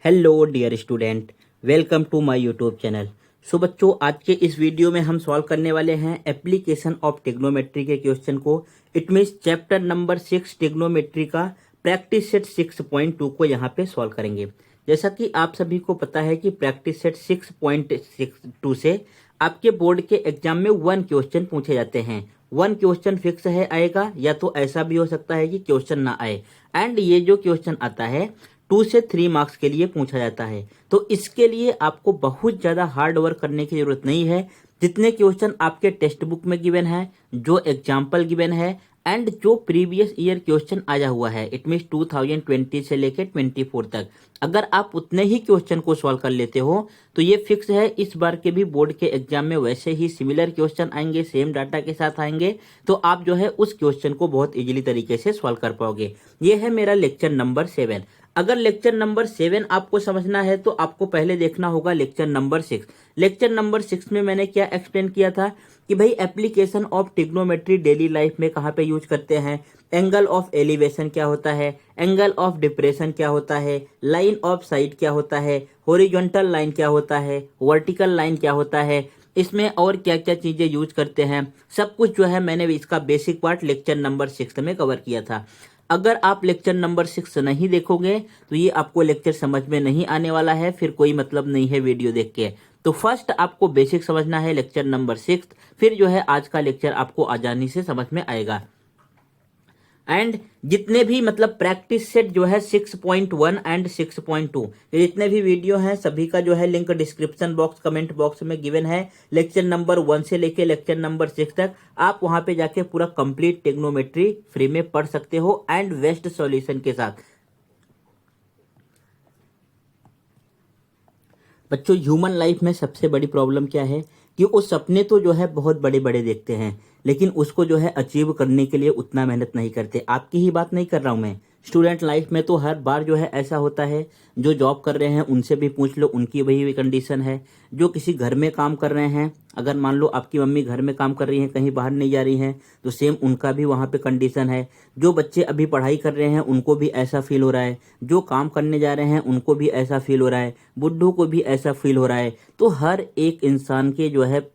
Hello dear student, welcome to my YouTube channel. So बच्चों, आज के इस वीडियो में हम सॉल्व करने वाले हैं एप्लीकेशन ऑफ टिग्नोमेट्री के क्वेश्चन को। It means chapter number 6 trigonometry का प्रैक्टिस सेट 6.2 को यहाँ पे सॉल्व करेंगे। जैसा कि आप सभी को पता है कि प्रैक्टिस सेट 6.62 से आपके बोर्ड के एग्जाम में 1 क्वेश्चन पूछे जाते हैं। 1 क्वेश्चन फिक्स है आएगा, या तो ऐसा भी हो सकता है कि क्वेश्चन ना आए। एंड ये जो क्वेश्चन आता है 2 से 3 मार्क्स के लिए पूछा जाता है। तो इसके लिए आपको बहुत ज़्यादा हार्ड वर्क करने की ज़रूरत नहीं है। जितने क्वेश्चन आपके टेक्स्ट बुक में गिवन है, जो एग्जाम्पल गिवन है एंड जो प्रीवियस ईयर क्वेश्चन आया हुआ है, इट मीन्स 2020 से लेकर 24 तक, अगर आप उतने ही क्वेश्चन को सॉल्व कर लेते हो तो ये फिक्स है इस बार के भी बोर्ड के एग्जाम में वैसे ही सिमिलर क्वेश्चन आएंगे, सेम डाटा के साथ आएंगे। तो आप जो है उस क्वेश्चन को बहुत इजीली तरीके से सॉल्व कर पाओगे। ये है मेरा लेक्चर नंबर 7। अगर लेक्चर नंबर 7 आपको समझना है तो आपको पहले देखना होगा लेक्चर नंबर 6। लेक्चर नंबर 6 में मैंने क्या एक्सप्लेन किया था कि भाई application of trigonometry daily life में कहाँ पे यूज करते हैं, एंगल ऑफ एलिवेशन क्या होता है, एंगल ऑफ डिप्रेशन क्या होता है, लाइन ऑफ साइट क्या होता है, हॉरिजॉन्टल लाइन क्या होता है, वर्टिकल लाइन क्या होता है, इसमें और क्या क्या चीजें यूज करते हैं, सब कुछ जो है मैंने इसका बेसिक पार्ट लेक्चर नंबर 6 में कवर किया था। अगर आप लेक्चर नंबर 6 नहीं देखोगे तो ये आपको लेक्चर समझ में नहीं आने वाला है, फिर कोई मतलब नहीं है वीडियो देख के। तो फर्स्ट आपको बेसिक समझना है लेक्चर नंबर 6, फिर जो है आज का लेक्चर आपको आसानी से समझ में आएगा। एंड जितने भी मतलब प्रैक्टिस सेट जो है 6.1 एंड 6.2, जितने भी वीडियो हैं सभी का जो है link description box comment box में गिवन है। लेक्चर नंबर 1 से लेके लेक्चर नंबर 6 तक आप वहां पे जाके पूरा कंप्लीट टिग्नोमेट्री फ्री में पढ़ सकते हो एंड बेस्ट सॉल्यूशन के साथ। बच्चों, ह्यूमन लाइफ में सबसे बड़ी प्रॉब्लम क्या है कि वो सपने तो जो है बहुत बड़े बड़े देखते हैं, लेकिन उसको जो है अचीव करने के लिए उतना मेहनत नहीं करते। आपकी ही बात नहीं कर रहा हूँ मैं, स्टूडेंट लाइफ में तो हर बार जो है ऐसा होता है। जो जॉब कर रहे हैं उनसे भी पूछ लो, उनकी वही हुई कंडीशन है। जो किसी घर में काम कर रहे हैं, अगर मान लो आपकी मम्मी घर में काम कर रही हैं, कहीं बाहर नहीं जा रही हैं, तो सेम उनका भी वहाँ पे कंडीशन है। जो बच्चे अभी पढ़ाई कर रहे हैं उनको भी ऐसा फील हो रहा है, जो काम करने जा रहे हैं उनको भी ऐसा फील हो रहा है, बुड्ढों को भी ऐसा फील हो रहा है। तो हर एक इंसान के जो है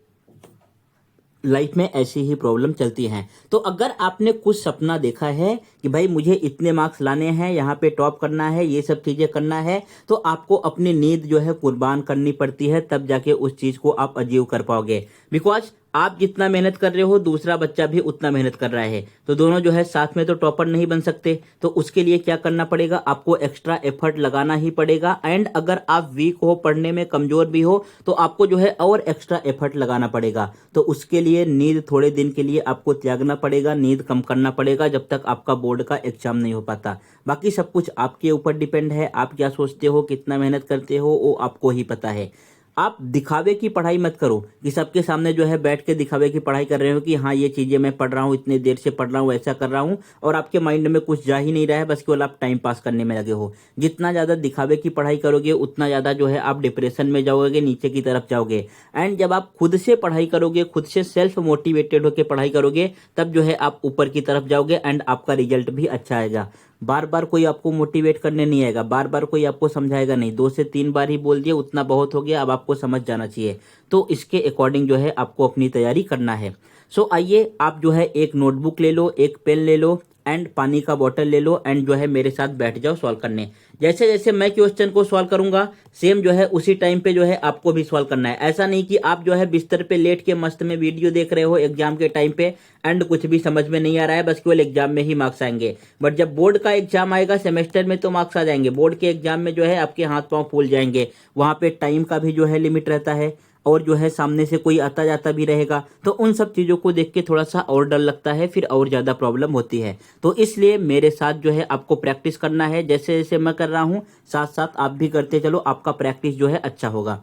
लाइफ में ऐसी ही प्रॉब्लम चलती हैं। तो अगर आपने कुछ सपना देखा है कि भाई मुझे इतने मार्क्स लाने हैं, यहाँ पे टॉप करना है, ये सब चीजें करना है, तो आपको अपनी नींद जो है कुर्बान करनी पड़ती है, तब जाके उस चीज को आप अचीव कर पाओगे। बिकॉज आप जितना मेहनत कर रहे हो दूसरा बच्चा भी उतना मेहनत कर रहा है, तो दोनों जो है साथ में तो टॉपर नहीं बन सकते। तो उसके लिए क्या करना पड़ेगा, आपको एक्स्ट्रा एफर्ट लगाना ही पड़ेगा। एंड अगर आप वीक हो, पढ़ने में कमजोर भी हो, तो आपको जो है और एक्स्ट्रा एफर्ट लगाना पड़ेगा। तो उसके लिए नींद थोड़े दिन के लिए आपको त्यागना पड़ेगा, नींद कम करना पड़ेगा जब तक आपका बोर्ड का एग्जाम नहीं हो पाता। बाकी सब कुछ आपके ऊपर डिपेंड है, आप क्या सोचते हो, कितना मेहनत करते हो, वो आपको ही पता है। आप दिखावे की पढ़ाई मत करो कि सबके सामने जो है बैठ के दिखावे की पढ़ाई कर रहे हो कि हाँ ये चीजें मैं पढ़ रहा हूँ, इतने देर से पढ़ रहा हूँ, ऐसा कर रहा हूँ, और आपके माइंड में कुछ जा ही नहीं रहा है, बस केवल आप टाइम पास करने में लगे हो। जितना ज्यादा दिखावे की पढ़ाई करोगे उतना ज्यादा जो है आप डिप्रेशन में जाओगे, नीचे की तरफ जाओगे। एंड जब आप खुद से पढ़ाई करोगे, खुद से सेल्फ मोटिवेटेड होकर पढ़ाई करोगे, तब जो है आप ऊपर की तरफ जाओगे एंड आपका रिजल्ट भी अच्छा आएगा। बार बार कोई आपको मोटिवेट करने नहीं आएगा, बार बार कोई आपको समझाएगा नहीं। 2 से 3 बार ही बोल दिया, उतना बहुत हो गया, अब आपको समझ जाना चाहिए। तो इसके अकॉर्डिंग जो है आपको अपनी तैयारी करना है। सो आइए आप जो है एक नोटबुक ले लो, एक पेन ले लो एंड पानी का बोतल ले लो एंड जो है मेरे साथ बैठ जाओ सॉल्व करने। जैसे जैसे मैं क्वेश्चन को सॉल्व करूंगा सेम जो है उसी टाइम पे जो है आपको भी सॉल्व करना है। ऐसा नहीं कि आप जो है बिस्तर पे लेट के मस्त में वीडियो देख रहे हो एग्जाम के टाइम पे एंड कुछ भी समझ में नहीं आ रहा है, बस केवल एग्जाम में ही मार्क्स आएंगे। बट जब बोर्ड का एग्जाम आएगा सेमेस्टर में तो मार्क्स आ जाएंगे। बोर्ड के एग्जाम में जो है आपके हाथ पांव फूल जाएंगे, वहां पे टाइम का भी जो है लिमिट रहता है, और जो है सामने से कोई आता जाता भी रहेगा। तो उन सब चीजों को देख के थोड़ा सा और डर लगता है, फिर और ज्यादा प्रॉब्लम होती है। तो इसलिए मेरे साथ जो है आपको प्रैक्टिस करना है, जैसे जैसे मैं कर रहा हूं साथ साथ आप भी करते चलो, आपका प्रैक्टिस जो है अच्छा होगा।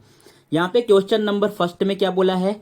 यहाँ पे क्वेश्चन नंबर फर्स्ट में क्या बोला है,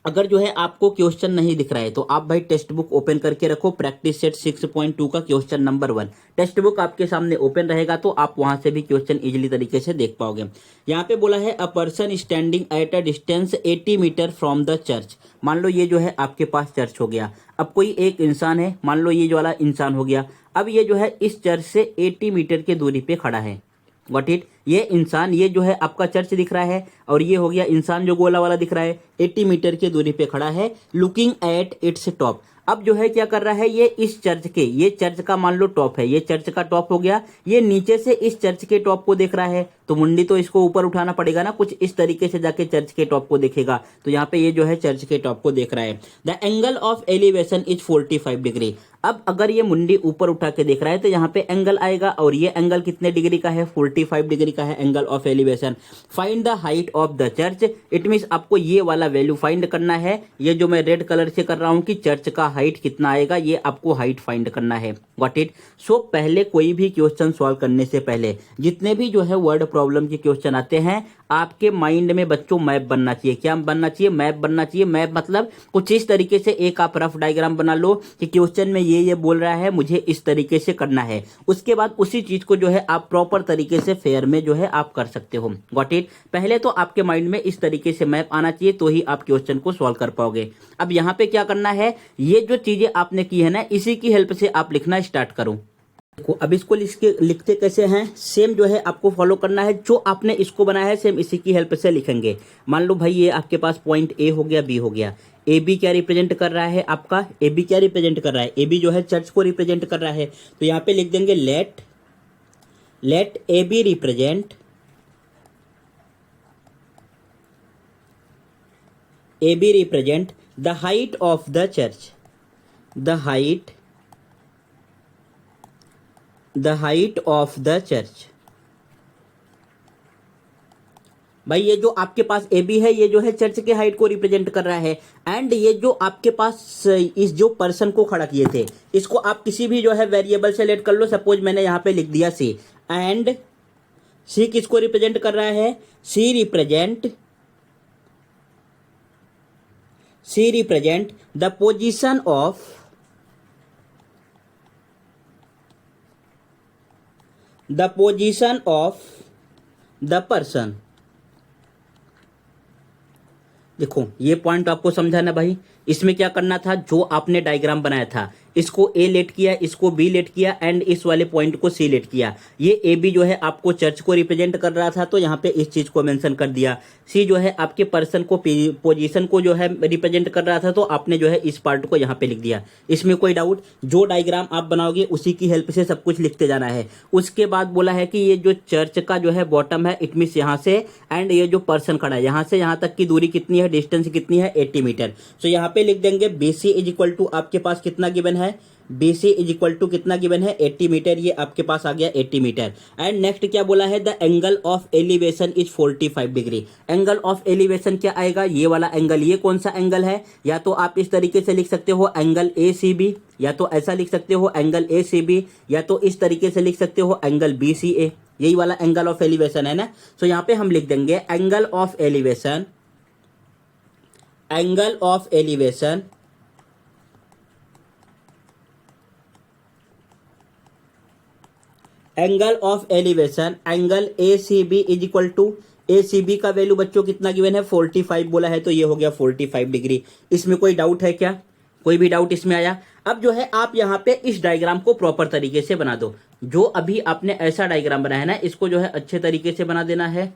अगर जो है आपको क्वेश्चन नहीं दिख रहा है तो आप भाई टेक्स्ट बुक ओपन करके रखो, प्रैक्टिस सेट 6.2 का क्वेश्चन नंबर 1 टेक्स्ट बुक आपके सामने ओपन रहेगा, तो आप वहां से भी क्वेश्चन इजीली तरीके से देख पाओगे। यहाँ पे बोला है a person standing at a distance 80 metre from the church. मान लो ये जो है आपके पास चर्च हो गया, अब कोई एक इंसान है, मान लो ये जो वाला इंसान हो गया, अब ये जो है इस चर्च से 80 मीटर की दूरी पे खड़ा है। व्हाट इट, ये इंसान, ये जो है आपका चर्च दिख रहा है और ये हो गया इंसान जो गोला वाला दिख रहा है, 80 मीटर की दूरी पे खड़ा है, लुकिंग एट इट्स टॉप। अब जो है क्या कर रहा है, ये इस चर्च के, ये चर्च का मान लो टॉप है, ये चर्च का टॉप हो गया, ये नीचे से इस चर्च के टॉप को देख रहा है, तो मुंडी तो इसको ऊपर उठाना पड़ेगा ना, कुछ इस तरीके से जाके चर्च के टॉप को देखेगा। तो यहाँ पे ये जो है चर्च के टॉप को देख रहा है। The angle of elevation is 45 degree. अब अगर ये मुंडी ऊपर उठा के देख रहा है तो यहाँ पे एंगल आएगा, और ये एंगल कितने डिग्री का है, 45 डिग्री का है angle of elevation. Find the height of the church, it means आपको ये वाला वैल्यू फाइंड करना है। ये जो मैं रेड कलर से कर रहा हूँ कि चर्च का हाइट कितना आएगा, ये आपको हाइट फाइंड करना है। Got it. सो पहले कोई भी क्वेश्चन सॉल्व करने से पहले, जितने भी जो है वर्ड प्रॉब्लम के क्वेश्चन आते हैं, आपके माइंड में बच्चों मैप बनना चाहिए। क्या बनना चाहिए, मैप बनना चाहिए। मैप मतलब कुछ इस तरीके से एक आप रफ डायग्राम बना लो कि क्वेश्चन में ये बोल रहा है, मुझे इस तरीके से करना है। उसके बाद उसी चीज को जो है आप प्रॉपर तरीके से फेयर में जो है आप कर सकते हो। Got it. पहले तो आपके माइंड में इस तरीके से मैप आना चाहिए, तो ही आप क्वेश्चन को सॉल्व कर पाओगे। अब यहाँ पे क्या करना है, ये जो चीजें आपने की है ना, इसी की हेल्प से आप लिखना स्टार्ट करो। देखो अब इसको लिखते कैसे हैं, सेम जो है आपको फॉलो करना है। जो आपने इसको बनाया है सेम इसी की हेल्प से लिखेंगे। मान लो भाई ये आपके पास पॉइंट ए हो गया, बी हो गया। ए बी क्या रिप्रेजेंट कर रहा है आपका, ए बी क्या रिप्रेजेंट कर रहा है, ए बी जो है चर्च को रिप्रेजेंट कर रहा है। तो यहाँ पे लिख देंगे let A B represent the height of the church, the height of the church. भाई ये जो आपके पास ए बी है, ये जो है चर्च के हाइट को रिप्रेजेंट कर रहा है। एंड ये जो आपके पास इस जो पर्सन को खड़ा किए थे, इसको आप किसी भी जो है वेरिएबल से लेट कर लो। सपोज मैंने यहां पे लिख दिया सी, एंड सी किसको रिप्रेजेंट कर रहा है, C represent the position of the person. देखो ये पॉइंट आपको समझा ना भाई। इसमें क्या करना था, जो आपने डायग्राम बनाया था, इसको ए लेट किया, इसको बी लेट किया, एंड इस वाले पॉइंट को सी लेट किया। ये ए बी जो है आपको चर्च को रिप्रेजेंट कर रहा था, तो यहाँ पे इस चीज को मेंशन कर दिया। सी जो है आपके पर्सन को, पोजीशन को जो है रिप्रेजेंट कर रहा था, तो आपने जो है इस पार्ट को यहाँ पे लिख दिया। इसमें कोई डाउट, जो डायग्राम आप बनाओगे उसी की हेल्प से सब कुछ लिखते जाना है। उसके बाद बोला है कि ये जो चर्च का जो है बॉटम है, इट मीन्स यहाँ से, एंड ये जो पर्सन खड़ा है यहाँ से यहाँ तक की दूरी कितनी है, डिस्टेंस कितनी है, 80 मीटर। सो यहाँ पे लिख देंगे BC इज इक्वल टू आपके पास कितना गिवन है, BC इज इक्वल टू कितना गिवन है, 80 मीटर। ये आपके पास आ गया 80 मीटर। एंड नेक्स्ट क्या बोला है, the angle of elevation is 45 degree. Angle of elevation क्या आएगा, ये वाला एंगल। ये कौन सा एंगल है, या तो आप इस तरीके से लिख सकते हो एंगल ACB, या तो ऐसा लिख सकते हो एंगल ACB, या तो इस तरीके से लिख सकते हो एंगल BCA। यही वाला एंगल ऑफ एलिवेशन है ना। सो यहाँ पे हम लिख देंगे angle of elevation, angle of elevation angle ACB is equal to, ACB का वैल्यू बच्चों कितना गिवन है, 45 बोला है, तो ये हो गया 45 डिग्री। इसमें कोई डाउट है क्या, कोई भी डाउट इसमें आया? अब जो है आप यहाँ पे इस डायग्राम को प्रॉपर तरीके से बना दो। जो अभी आपने ऐसा डायग्राम बनाया है ना, इसको जो है अच्छे तरीके से बना देना है।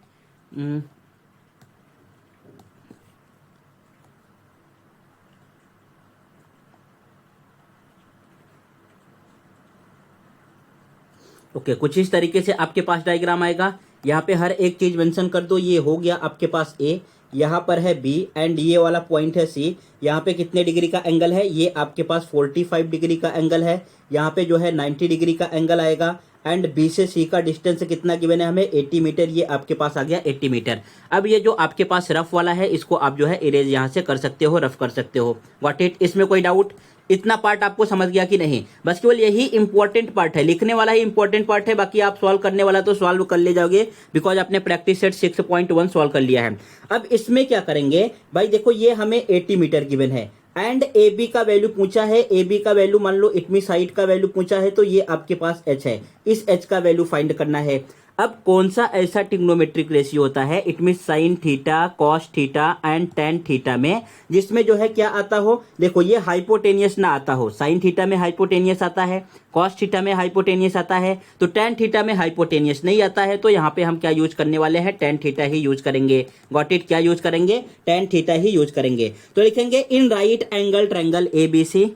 ओके, कुछ इस तरीके से आपके पास डायग्राम आएगा। यहाँ पे हर एक चीज मेंशन कर दो। ये हो गया आपके पास ए, यहाँ पर है बी, एंड ये वाला पॉइंट है सी। यहाँ पे कितने डिग्री का एंगल है, ये आपके पास 45 डिग्री का एंगल है। यहाँ पे जो है 90 डिग्री का एंगल आएगा। एंड बी से सी का डिस्टेंस कितना गिवन है हमें, 80 मीटर। ये आपके पास आ गया 80 मीटर। अब ये जो आपके पास रफ वाला है, इसको आप जो है इरेज यहाँ से कर सकते हो, रफ कर सकते हो। व्हाट इट, इसमें कोई डाउट? इतना पार्ट आपको समझ गया कि नहीं? बस केवल यही इंपॉर्टेंट पार्ट है, लिखने वाला ही इंपॉर्टेंट पार्ट है। बाकी आप सॉल्व करने वाला तो सॉल्व कर ले जाओगे, बिकॉज आपने प्रैक्टिस सेट 6.1 सॉल्व कर लिया है। अब इसमें क्या करेंगे भाई, देखो ये हमें 80 मीटर गिवन है, एंड ए बी का वैल्यू पूछा है। ए बी का वैल्यू मान लो इट मीन साइड का वैल्यू पूछा है, तो ये आपके पास h है। इस h का वैल्यू फाइंड करना है। अब कौन सा ऐसा ट्रिग्नोमेट्रिक रेशियो होता है, it mean sine theta, cos theta and tan theta में, जिसमें जो है क्या आता हो, देखो ये हाइपोटेनियस ना आता हो। साइन थीटा में हाइपोटेनियस आता है, कॉस थीटा में हाइपोटेनियस आता है, तो टेन थीटा में हाइपोटेनियस नहीं आता है। तो यहाँ पे हम क्या यूज करने वाले हैं, टेन थीटा ही यूज करेंगे। गॉट इट, क्या यूज करेंगे, टेन थीटा ही यूज करेंगे। तो लिखेंगे in right angle triangle ABC,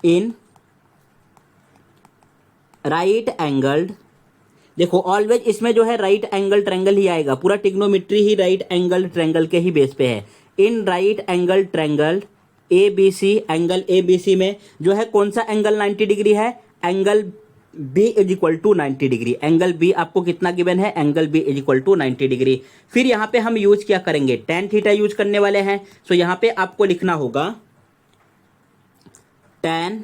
in right angled, देखो ऑलवेज इसमें जो है राइट एंगल ट्रायंगल ही आएगा, पूरा ट्रिग्नोमेट्री ही राइट एंगल ट्रायंगल के ही बेस पे है। In right angle triangle A B C, angle A B C में जो है कौन सा एंगल 90 डिग्री है, angle B is equal to 90 degree. Angle B आपको कितना गिवन है, angle B is equal to 90 degree. फिर यहाँ पे हम यूज क्या करेंगे, टेन थीटा यूज करने वाले हैं। सो यहाँ पे आपको लिखना होगा tan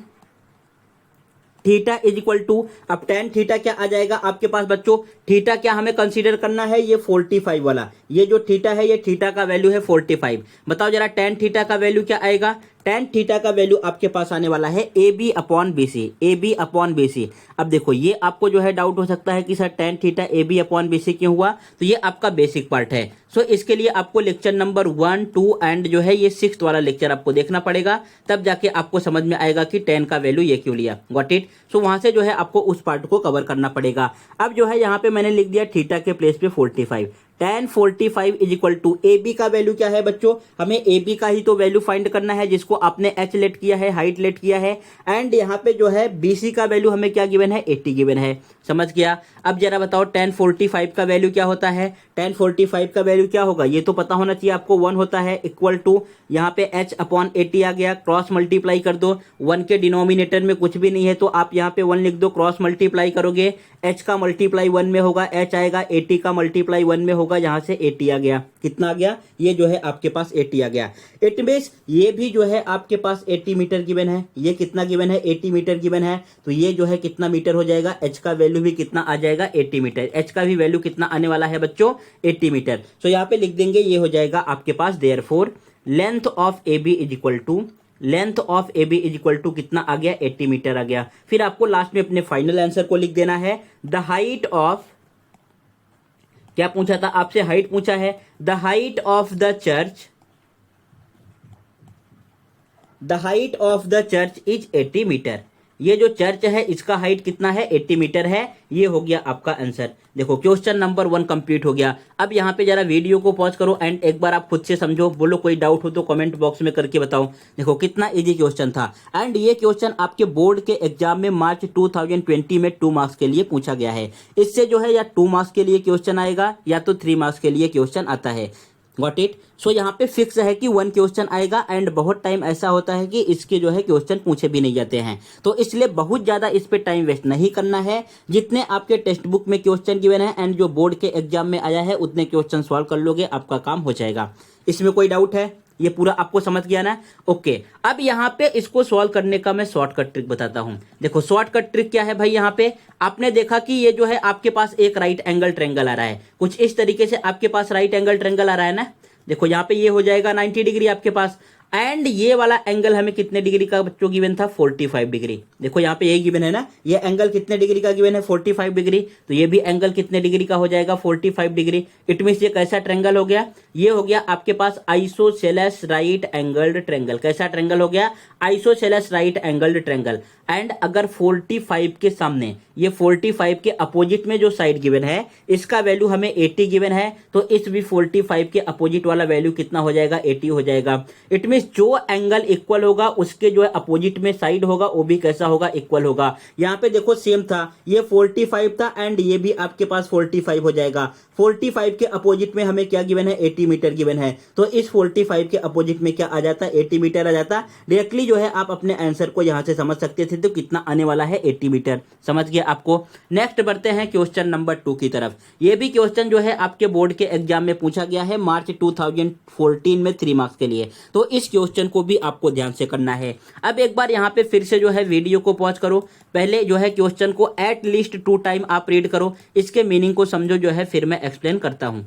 theta is equal to, अब टेन थीटा क्या आ जाएगा आपके पास बच्चों, थीटा क्या हमें कंसीडर करना है, ये 45 वाला, ये जो थीटा है ये थीटा का वैल्यू है 45। बताओ जरा टेन थीटा का वैल्यू क्या आएगा, टेन थीटा का वैल्यू आपके पास आने वाला है A B upon B C, A B upon B C. अब देखो ये आपको जो है डाउट हो सकता है कि sir tan theta A B upon B C क्यों हुआ, तो ये आपका बेसिक पार्ट है। सो इसके लिए आपको लेक्चर नंबर 1, 2 एंड जो है ये 6th वाला लेक्चर आपको देखना पड़ेगा, तब जाके आपको समझ में आएगा कि टेन का वैल्यू ये क्यों लिया। Got it. सो वहां से जो है आपको उस पार्ट को कवर करना पड़ेगा। अब जो है यहाँ पे मैंने लिख दिया थीटा के प्लेस पे 45। Tan 45 is equal to A B का वैल्यू क्या है बच्चों, हमें ए बी का ही तो वैल्यू फाइंड करना है जिसको आपने एच लेट किया है, हाइट लेट किया है। एंड यहाँ पे जो है बी सी का वैल्यू हमें क्या गिवन है, 80 गिवन है। समझ गया। अब जरा बताओ टेन 45 का वैल्यू क्या होता है, टेन 45 का वैल्यू क्या होगा, ये तो पता होना चाहिए आपको, 1 होता है, इक्वल टू यहाँ पे एच अपॉन 80 आ गया, क्रॉस मल्टीप्लाई कर दो, 1 के डिनोमिनेटर में कुछ भी नहीं है तो आप यहाँ पे 1 लिख दो, क्रॉस मल्टीप्लाई करोगे, एच का मल्टीप्लाई 1 में होगा, एच आएगा, 80 का मल्टीप्लाई 1 में होगा, यहाँ से 80 आ गया। कितना आ गया, ये जो है आपके पास 80 आ गया। इट मींस ये भी जो है आपके पास 80 मीटर गिवन है, ये कितना गिवन है, 80 मीटर गिवन है, तो ये जो है कितना मीटर हो जाएगा, एच का वैल्यू भी कितना आ जाएगा, 80 मीटर। एच का भी वैल्यू कितना आने वाला है बच्चों, 80 मीटर। सो यहाँ पे लिख देंगे, ये हो जाएगा आपके पास therefore length of A B is equal to, length of A B is equal to कितना आ गया, 80 मीटर आ गया। फिर आपको लास्ट में अपने फाइनल आंसर को लिख देना है, द हाइट ऑफ, क्या पूछा था आपसे, हाइट पूछा है, the height of the church, the height of the church is 80 metre. ये जो चर्च है इसका हाइट कितना है, 80 मीटर है। ये हो गया आपका आंसर। देखो क्वेश्चन नंबर 1 कंप्लीट हो गया। अब यहाँ पे जरा वीडियो को पॉज करो एंड एक बार आप खुद से समझो, बोलो कोई डाउट हो तो कमेंट बॉक्स में करके बताओ। देखो कितना इजी क्वेश्चन था एंड ये क्वेश्चन आपके बोर्ड के एग्जाम में मार्च 2020 में 2 मार्क्स के लिए पूछा गया है। इससे जो है या 2 मार्क्स के लिए क्वेश्चन आएगा या तो 3 मार्क्स के लिए क्वेश्चन आता है। Got it. सो यहाँ पे फिक्स है कि 1 क्वेश्चन आएगा एंड बहुत टाइम ऐसा होता है कि इसके जो है क्वेश्चन पूछे भी नहीं जाते हैं, तो इसलिए बहुत ज्यादा इस पे टाइम वेस्ट नहीं करना है। जितने आपके टेक्स्ट बुक में क्वेश्चन गिवन है एंड जो बोर्ड के एग्जाम में आया है उतने क्वेश्चन सॉल्व कर लोगे, आपका काम हो जाएगा। इसमें कोई डाउट है, ये पूरा आपको समझ गया ना। ओके, अब यहाँ पे इसको सॉल्व करने का मैं शॉर्टकट ट्रिक बताता हूँ। देखो शॉर्टकट ट्रिक क्या है भाई, यहाँ पे आपने देखा कि ये जो है आपके पास एक राइट एंगल ट्रायंगल आ रहा है, कुछ इस तरीके से आपके पास राइट एंगल ट्रायंगल आ रहा है ना। देखो यहाँ पे ये हो जाएगा 90 डिग्री आपके पास, एंड ये वाला एंगल हमें कितने डिग्री का बच्चों गिवन था, 45 डिग्री। देखो यहाँ पे यही गिवन है ना, ये एंगल कितने डिग्री का गिवन है, 45 डिग्री, तो ये भी एंगल कितने डिग्री का हो जाएगा, 45 डिग्री। इट मींस ये कैसा ट्रायंगल हो गया, ये हो गया आपके पास आइसोसेलेस राइट एंगल्ड ट्रायंगल। कैसा ट्रायंगल हो गया, isosceles right angled triangle. And अगर 45 के सामने ये 45 के अपोजिट में जो साइड गिवन है इसका वैल्यू हमें 80 गिवन है, तो इस भी 45 के अपोजिट वाला वैल्यू कितना हो जाएगा, 80 हो जाएगा। इट मींस जो एंगल इक्वल होगा उसके जो है अपोजिट में साइड होगा वो भी कैसा होगा, इक्वल होगा। यहाँ पे देखो सेम था, ये 45 था एंड ये भी आपके पास 45 हो जाएगा। 45 के अपोजिट में हमें क्या गिवन है, 80 मीटर गिवन है, तो इस 45 के अपोजिट में क्या आ जाता, 80 मीटर आ जाता। डायरेक्टली जो है आप अपने आंसर को यहाँ से समझ सकते थे, तो कितना आने वाला है, 80 मीटर। समझ गया आपको। नेक्स्ट बढ़ते हैं क्वेश्चन नंबर 2 की तरफ। ये भी क्वेश्चन जो है आपके बोर्ड के एग्जाम में पूछा गया है मार्च 2014 में 3 मार्क्स के लिए, तो इस क्वेश्चन को भी आपको ध्यान से करना है। अब एक बार यहाँ पे फिर से जो है वीडियो को पॉज करो, पहले जो है क्वेश्चन को एट लीस्ट 2 टाइम आप रीड करो, इसके मीनिंग को समझो, जो है फिर मैं एक्सप्लेन करता हूं।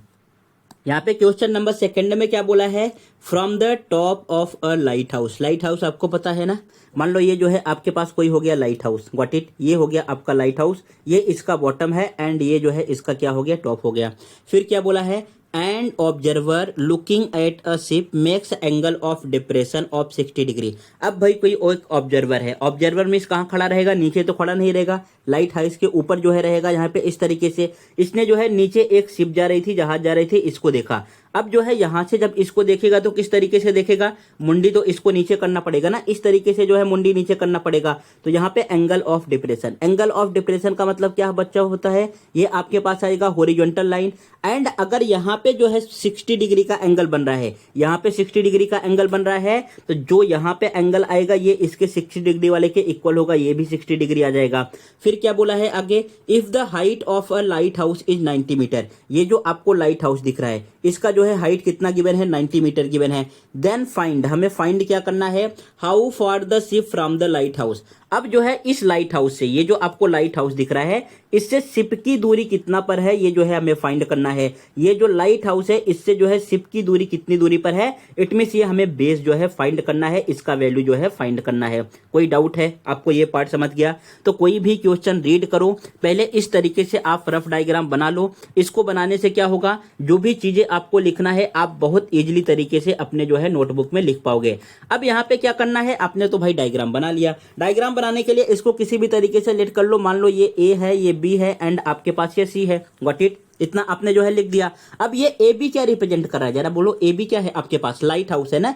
यहाँ पे क्वेश्चन नंबर सेकंड में क्या बोला है, from the top of a light house. Light house आपको पता है ना, मान लो ये जो है आपके पास कोई हो गया लाइट हाउस, गॉट इट, ये हो गया आपका लाइट हाउस, ये इसका बॉटम है एंड ये जो है इसका क्या हो गया, टॉप हो गया। फिर क्या बोला है, and observer looking at a ship makes angle of depression of 60 degree. अब भाई कोई एक ऑब्जर्वर है, ऑब्जर्वर मीन्स कहाँ खड़ा रहेगा, नीचे तो खड़ा नहीं रहेगा, लाइट हाउस के ऊपर जो है रहेगा यहाँ पे इस तरीके से। इसने जो है नीचे एक शिप जा रही थी, जहाज जा रही थी, इसको देखा। अब जो है यहाँ से जब इसको देखेगा तो किस तरीके से देखेगा, मुंडी तो इसको नीचे करना पड़ेगा ना, इस तरीके से जो है मुंडी नीचे करना पड़ेगा। तो यहाँ पे angle of depression, angle of depression का मतलब क्या बच्चा होता है, ये आपके पास आएगा हॉरिजॉन्टल लाइन। एंड अगर यहाँ पे जो है 60 डिग्री का एंगल बन रहा है, यहाँ पे 60 डिग्री का एंगल बन रहा है, तो जो यहाँ पे एंगल आएगा ये इसके 60 डिग्री वाले के इक्वल होगा, ये भी 60 डिग्री आ जाएगा। फिर क्या बोला है आगे, if the height of a light house is 90 metre, ये जो आपको लाइट हाउस दिख रहा है इसका जो है हाइट कितना गिवन है, 90 मीटर गिवन है। देन फाइंड, हमें फाइंड क्या करना है, how far the ship from the light house. अब जो है इस लाइट हाउस से, ये जो आपको लाइट हाउस दिख रहा है, इससे शिप की दूरी कितना पर है, ये जो है हमें फाइंड करना है। ये जो लाइट हाउस है इससे जो है शिप की दूरी कितनी दूरी पर है, इट मींस ये हमें बेस जो है फाइंड करना है, इसका वैल्यू जो है फाइंड करना है। कोई डाउट है आपको, ये पार्ट समझ गया तो कोई भी क्वेश्चन रीड करो, पहले इस तरीके से आप रफ डायग्राम बना लो। इसको बनाने से क्या होगा, जो भी चीजें आपको लिखना है आप बहुत इजीली तरीके से अपने जो है नोटबुक में लिख पाओगे। अब यहाँ पे क्या करना है, आपने तो भाई डायग्राम बना लिया, डायग्राम बनाने के लिए इसको किसी भी तरीके से लेट कर लो। मान लो ये ए है, ये बी है एंड आपके पास ये सी है, गॉट इट, इतना आपने जो है लिख दिया। अब ये ए बी क्या रिप्रेजेंट कर रहा है, जरा बोलो, ए बी क्या है आपके पास, लाइट हाउस है ना,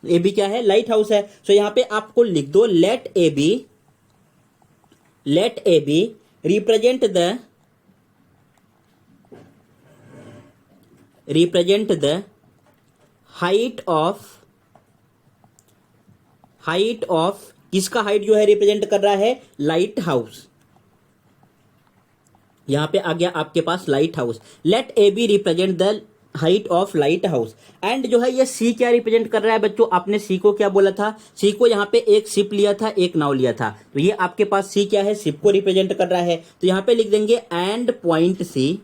ए बी क्या है, लाइट हाउस है। तो यहाँ पे आपको लिख दो, let A B represent the height of किसका हाइट जो है रिप्रेजेंट कर रहा है, लाइट हाउस। यहां पे आ गया आपके पास lighthouse. Let A B represent the height of lighthouse. And जो है ये सी क्या रिप्रेजेंट कर रहा है बच्चों, आपने सी को क्या बोला था, सी को यहाँ पे एक शिप लिया था, एक नाव लिया था, तो ये आपके पास सी क्या है, शिप को रिप्रेजेंट कर रहा है। तो यहाँ पे लिख देंगे and point C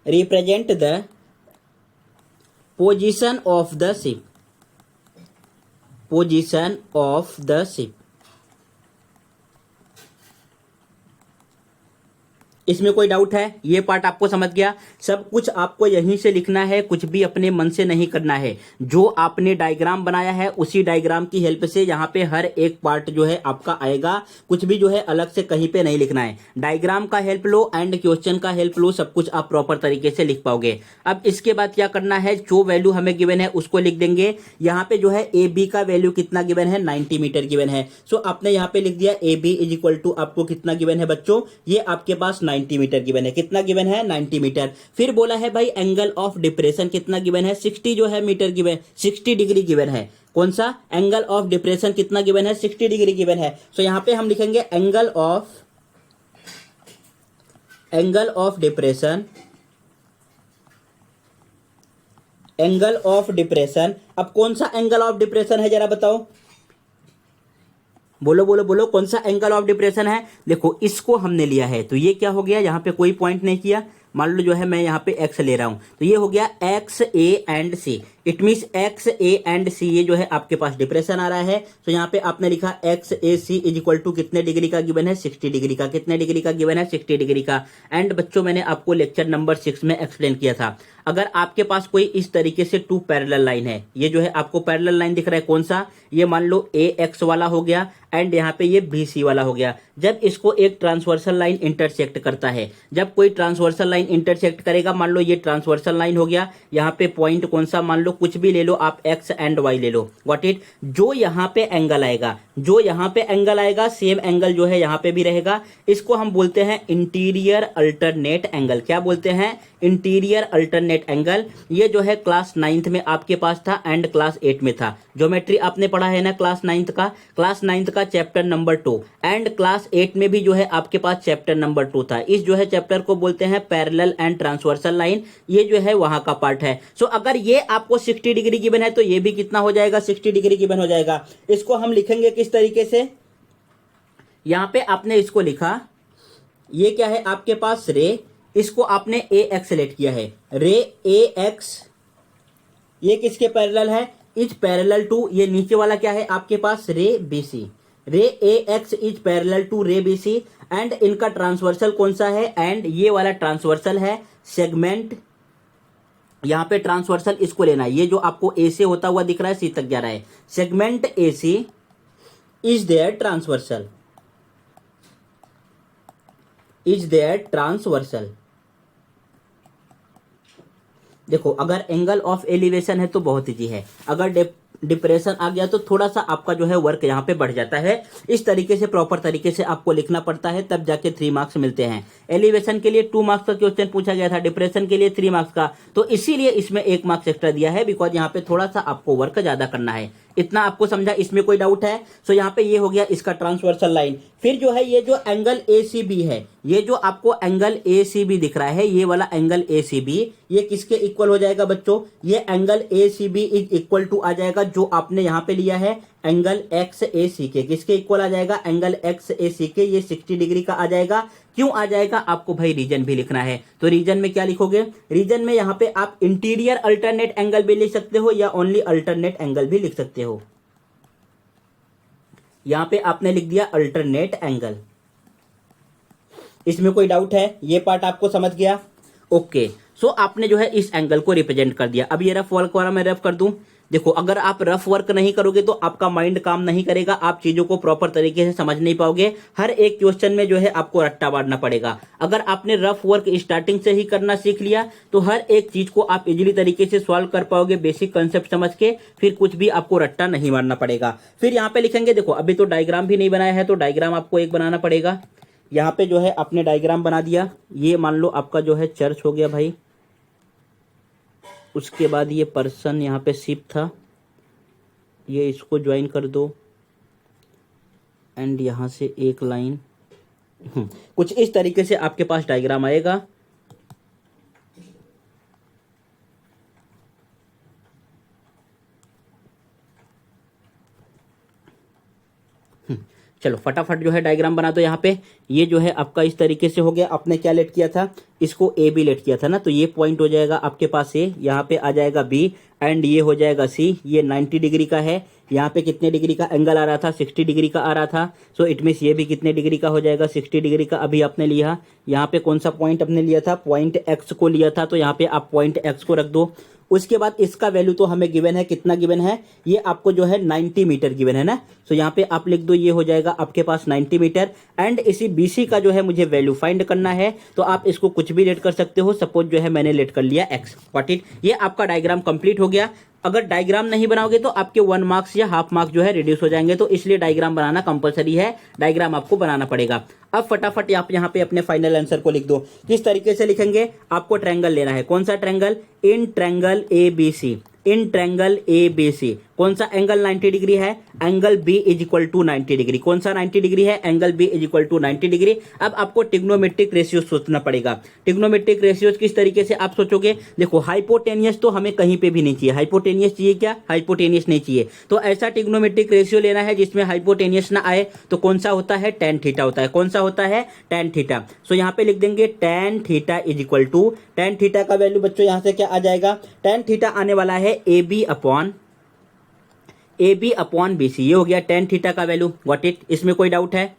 represent the position of the ship. इसमें कोई डाउट है, ये पार्ट आपको समझ गया। सब कुछ आपको यहीं से लिखना है, कुछ भी अपने मन से नहीं करना है। जो आपने डायग्राम बनाया है उसी डायग्राम की हेल्प से यहाँ पे हर एक पार्ट जो है आपका आएगा, कुछ भी जो है अलग से कहीं पे नहीं लिखना है। डायग्राम का हेल्प लो एंड क्वेश्चन का हेल्प लो, सब कुछ आप प्रॉपर तरीके से लिख पाओगे। अब इसके बाद क्या करना है, जो वैल्यू हमें गिवन है उसको लिख देंगे। यहाँ पे जो है ए बी का वैल्यू कितना गिवन है, 90 मीटर गिवन है। सो आपने यहाँ पे लिख दिया A B is equal to, आपको कितना गिवन है बच्चों, ये आपके पास 90 मीटर गिवन है। कितना गिवन है, 90 मीटर। फिर बोला है भाई एंगल ऑफ डिप्रेशन कितना गिवन है, 60 जो है मीटर गिवन, 60 डिग्री गिवन है। कौन सा, एंगल ऑफ डिप्रेशन कितना गिवन है, 60 डिग्री गिवन है। सो यहां पे हम लिखेंगे एंगल ऑफ डिप्रेशन। अब कौन सा एंगल ऑफ डिप्रेशन है जरा बताओ, बोलो बोलो बोलो, कौन सा एंगल ऑफ डिप्रेशन है। देखो इसको हमने लिया है तो ये क्या हो गया, यहाँ पे कोई पॉइंट नहीं किया, मान लो जो है मैं यहाँ पे एक्स ले रहा हूं, तो ये हो गया X A and C. It means X A and C, ये जो है आपके पास डिप्रेशन आ रहा है। तो यहाँ पे आपने लिखा X A C is equal to कितने डिग्री का गिवन है, 60 डिग्री का। कितने डिग्री का गिवन है, 60 डिग्री का। एंड बच्चों मैंने आपको लेक्चर नंबर 6 में एक्सप्लेन किया था, अगर आपके पास कोई इस तरीके से टू पैरेलल लाइन है, ये जो है आपको पैरेलल लाइन दिख रहा है कौन सा, ये मान लो ए एक्स वाला हो गया एंड यहाँ पे ये बी सी वाला हो गया। जब इसको एक ट्रांसवर्सल लाइन इंटरसेक्ट करता है, जब कोई ट्रांसवर्सल लाइन इंटरसेक्ट करेगा, मान लो ये ट्रांसवर्सल लाइन हो गया, यहाँ पे पॉइंट कौन सा, मान लो कुछ भी ले लो आप, एक्स एंड वाई ले लो, व्हाट इट, जो यहाँ पे एंगल आएगा, सेम एंगल जो है यहाँ पे भी रहेगा। इसको हम बोलते हैं इंटीरियर अल्टरनेट एंगल। क्या बोलते हैं, इंटीरियर अल्टरनेट एंगल। ये जो है क्लास 9th में आपके पास था एंड क्लास 8 में था। ज्योमेट्री आपने पढ़ा है ना क्लास 9th का चैप्टर नंबर 2 एंड क्लास 8 में भी जो है आपके पास चैप्टर नंबर 2 था। इस जो है चैप्टर को बोलते हैं पैरेलल एंड ट्रांसवर्सल लाइन, ये जो है वहां का पार्ट है। सो अगर ये आपको 60 डिग्री गिवन है तो ये भी कितना हो जाएगा, 60 डिग्री गिवन हो जाएगा। इसको हम लिखेंगे किस तरीके से, यहाँ पे आपने इसको लिखा, ये क्या है आपके पास रे, इसको आपने ए एक्स सेलेक्ट किया है, रे ए एक्स ये किसके पैरेलल है, इज पैरेलल टू, ये नीचे वाला क्या है आपके पास रे बी सी, रे ए एक्स इज पैरेलल टू रे बी सी एंड इनका ट्रांसवर्सल कौन सा है, एंड ये वाला ट्रांसवर्सल है सेगमेंट, यहां पे ट्रांसवर्सल इसको लेना है, ये जो आपको ए से होता हुआ दिख रहा है सी तक जा रहा है, segment A C is there transversal, is there transversal. देखो अगर एंगल ऑफ एलिवेशन है तो बहुत ईजी है, अगर डिप्रेशन आ गया तो थोड़ा सा आपका जो है वर्क यहाँ पे बढ़ जाता है। इस तरीके से प्रॉपर तरीके से आपको लिखना पड़ता है, तब जाके 3 मार्क्स मिलते हैं। एलिवेशन के लिए 2 मार्क्स का क्वेश्चन पूछा गया था, डिप्रेशन के लिए 3 मार्क्स का, तो इसीलिए इसमें 1 मार्क्स एक्स्ट्रा दिया है, बिकॉज यहाँ पे थोड़ा सा आपको वर्क ज्यादा करना है। इतना आपको समझा, इसमें कोई डाउट है? सो यहाँ पे ये हो गया इसका ट्रांसवर्सल लाइन। फिर जो है ये जो एंगल ACB है, ये जो आपको एंगल ACB दिख रहा है, ये वाला एंगल ACB ये किसके इक्वल हो जाएगा बच्चों, ये angle ACB is equal to आ जाएगा जो आपने यहाँ पे लिया है एंगल XAC के, किसके इक्वल आ जाएगा, एंगल XAC के, ये 60 डिग्री का आ जाएगा। क्यों आ जाएगा, आपको भाई रीजन भी लिखना है, तो रीजन में क्या लिखोगे, रीजन में यहाँ पे आप इंटीरियर अल्टरनेट एंगल भी लिख सकते हो या ओनली अल्टरनेट एंगल भी लिख सकते हो। यहाँ पे आपने लिख दिया अल्टरनेट एंगल। इसमें कोई डाउट है, ये पार्ट आपको समझ गया? ओके, सो आपने जो है इस एंगल को रिप्रेजेंट कर दिया। अब ये रफ वर्क वाला मैं रफ कर दूं। देखो अगर आप रफ वर्क नहीं करोगे तो आपका माइंड काम नहीं करेगा, आप चीजों को प्रॉपर तरीके से समझ नहीं पाओगे, हर एक क्वेश्चन में जो है आपको रट्टा मारना पड़ेगा। अगर आपने रफ वर्क स्टार्टिंग से ही करना सीख लिया तो हर एक चीज को आप इजीली तरीके से सॉल्व कर पाओगे, बेसिक कंसेप्ट समझ के, फिर कुछ भी आपको रट्टा नहीं मारना पड़ेगा। फिर यहाँ पे लिखेंगे, देखो अभी तो डायग्राम भी नहीं बनाया है, तो डायग्राम आपको एक बनाना पड़ेगा। यहाँ पे जो है आपने डायग्राम बना दिया, ये मान लो आपका जो है चर्च हो गया भाई, उसके बाद ये पर्सन यहाँ पे शिप था, ये इसको ज्वाइन कर दो एंड यहाँ से एक लाइन, कुछ इस तरीके से आपके पास डायग्राम आएगा। चलो फटाफट जो है डायग्राम बना दो। यहाँ पे ये जो है आपका इस तरीके से हो गया, आपने क्या लेट किया था, इसको ए बी लेट किया था ना, तो ये पॉइंट हो जाएगा आपके पास ए, यहाँ पे आ जाएगा बी एंड ये हो जाएगा सी। ये 90 डिग्री का है, यहाँ पे कितने डिग्री का एंगल आ रहा था, 60 डिग्री का आ रहा था, सो इट मीन्स ये भी कितने डिग्री का हो जाएगा, 60 डिग्री का। अभी आपने लिया, यहाँ पे कौन सा पॉइंट आपने लिया था, पॉइंट एक्स को लिया था, तो यहाँ पे आप पॉइंट एक्स को रख दो। उसके बाद इसका वैल्यू तो हमें गिवन है, कितना गिवन है, ये आपको जो है 90 मीटर गिवन है ना, सो यहाँ पे आप लिख दो, ये हो जाएगा आपके पास 90 मीटर एंड इसी BC का जो है मुझे वैल्यू फाइंड करना है, तो आप इसको कुछ भी लेट कर सकते हो। सपोज जो है मैंने लेट कर लिया x, व्हाट इट, ये आपका डायग्राम कंप्लीट हो गया। अगर डायग्राम नहीं बनाओगे तो आपके 1 मार्क्स या हाफ मार्क्स जो है रिड्यूस हो जाएंगे, तो इसलिए डायग्राम बनाना कंपलसरी है, डायग्राम आपको बनाना पड़ेगा। अब फटाफट आप यहाँ पे अपने फाइनल आंसर को लिख दो। किस तरीके से लिखेंगे, आपको ट्रायंगल लेना है, कौन सा triangle, in triangle ABC, in triangle ABC कौन सा एंगल 90 डिग्री है, angle B is equal to 90 degree, कौन सा 90 डिग्री है, angle B is equal to 90 degree. अब आपको ट्रिग्नोमेट्रिक रेशियो सोचना पड़ेगा। ट्रिग्नोमेट्रिक रेशियोज किस तरीके से आप सोचोगे, देखो हाइपोटेनियस तो हमें कहीं पे भी नहीं चाहिए, हाइपोटेनियस चाहिए क्या, हाइपोटेनियस नहीं चाहिए, तो ऐसा ट्रिग्नोमेट्रिक रेशियो लेना है जिसमें हाइपोटेनियस ना आए, तो कौन सा होता है, tan थीटा होता है, कौन सा होता है, tan थीटा। सो यहाँ पे लिख देंगे tan theta is equal to, tan theta का वैल्यू बच्चों यहाँ से क्या आ जाएगा, tan थीटा आने वाला है AB अपॉन BC, ये हो गया tan थीटा का वैल्यू, व्हाट इट, इसमें कोई डाउट है?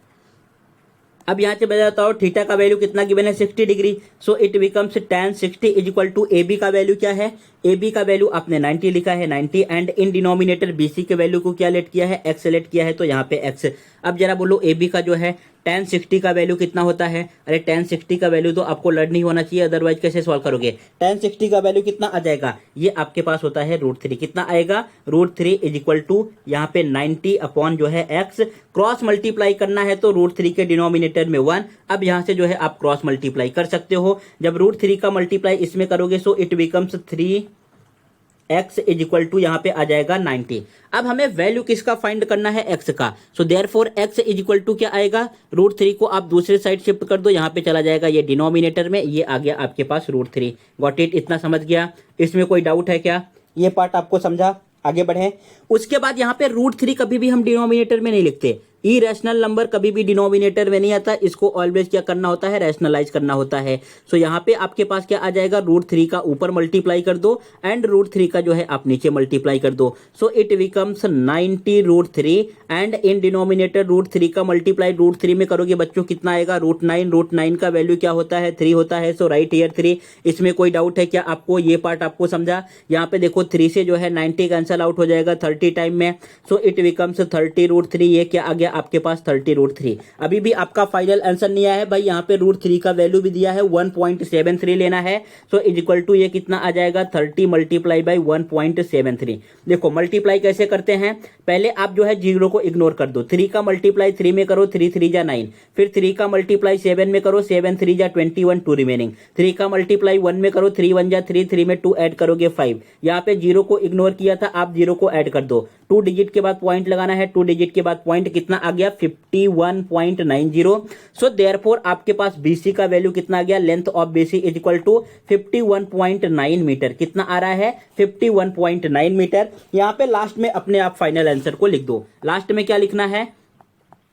अब यहाँ से बताता हूँ थीटा का वैल्यू कितना गिवन है, 60 degree, so it becomes tan 60 is equal to AB का वैल्यू क्या है, AB का वैल्यू आपने 90 लिखा है, 90 एंड इन डिनोमिनेटर BC के वैल्यू को क्या लेट किया है, x लेट किया है, तो यहाँ पे x। अब जरा बोलो AB का जो है tan 60 का वैल्यू कितना होता है, अरे tan 60 का वैल्यू तो आपको लर्न नहीं होना चाहिए, अदरवाइज कैसे सॉल्व करोगे। tan 60 का वैल्यू कितना आ जाएगा, ये आपके पास होता है √3, कितना आएगा, √3 इज इक्वल टू यहाँ पे 90 अपॉन जो है x, क्रॉस मल्टीप्लाई करना है तो √3 के डिनोमिनेटर में 1। अब यहाँ से जो है आप क्रॉस मल्टीप्लाई कर सकते हो, जब √3 का मल्टीप्लाई इसमें करोगे so it becomes 3x is equal to यहाँ पे आ जाएगा 90। अब हमें वैल्यू किसका फाइंड करना है, x का, so therefore x is equal to क्या आएगा, √3 को आप दूसरे साइड शिफ्ट कर दो, यहाँ पे चला जाएगा ये डिनोमिनेटर में, ये आ गया आपके पास √3, गॉट इट, इतना समझ गया, इसमें कोई डाउट है क्या, ये पार्ट आपको समझा, आगे बढ़े। उसके बाद यहाँ पे √3 कभी भी हम डिनोमिनेटर में नहीं लिखते, इरेशनल नंबर कभी भी डिनोमिनेटर में नहीं आता, इसको ऑलवेज क्या करना होता है, रैशनलाइज करना होता है। सो यहाँ पे आपके पास क्या आ जाएगा, √3 का ऊपर मल्टीप्लाई कर दो एंड √3 का जो है आप नीचे मल्टीप्लाई कर दो। सो it becomes 90√3 and in denominator √3 का मल्टीप्लाई √3 में करोगे बच्चों कितना आएगा, √9। √9 का वैल्यू क्या होता है, 3 होता है। सो राइट हियर 3। इसमें कोई डाउट है क्या आपको, ये पार्ट आपको समझा। यहाँ पे देखो 3 से जो है 90 कैंसल आउट हो जाएगा 30 टाइम में। सो इट बिकम्स 30√3। ये क्या आ गया आपके पास, 30√3। अभी भी आपका फाइनल आंसर नहीं आया है भाई, यहाँ पे √3 का वैल्यू भी दिया है, 1.73 लेना है। सो इज इक्वल टू ये कितना आ जाएगा, 30 मल्टीप्लाई बाई 1.73। देखो मल्टीप्लाई कैसे करते हैं, पहले आप जो है जीरो को इग्नोर कर दो, 3 का मल्टीप्लाई 3 में करो, 3 3 जा 9, फिर 3 का मल्टीप्लाई 7 में करो, 7 3 जा 21, 2 रिमेनिंग। 3 का मल्टीप्लाई 1 में करो, 3 1 जा 3, 3 में 2 ऐड करोगे 5। यहाँ पे जीरो को इग्नोर किया था, आप जीरो को ऐड कर दो, 2 डिजिट के बाद पॉइंट लगाना है, 2 डिजिट के बाद पॉइंट, कितना आ गया 51.90। सो देयरफॉर आपके पास BC का वैल्यू कितना आ गया, length of BC is equal to 51.9 metre. कितना आ रहा है, 51.9 मीटर। यहाँ पे लास्ट में अपने आप फाइनल आंसर को लिख दो। लास्ट में क्या लिखना है,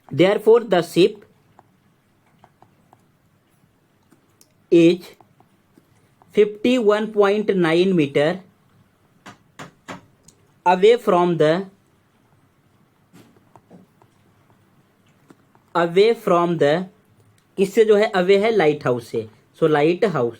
therefore the ship is 51.9 metre away from the किससे जो है अवे है, लाइट हाउस से। सो लाइट हाउस,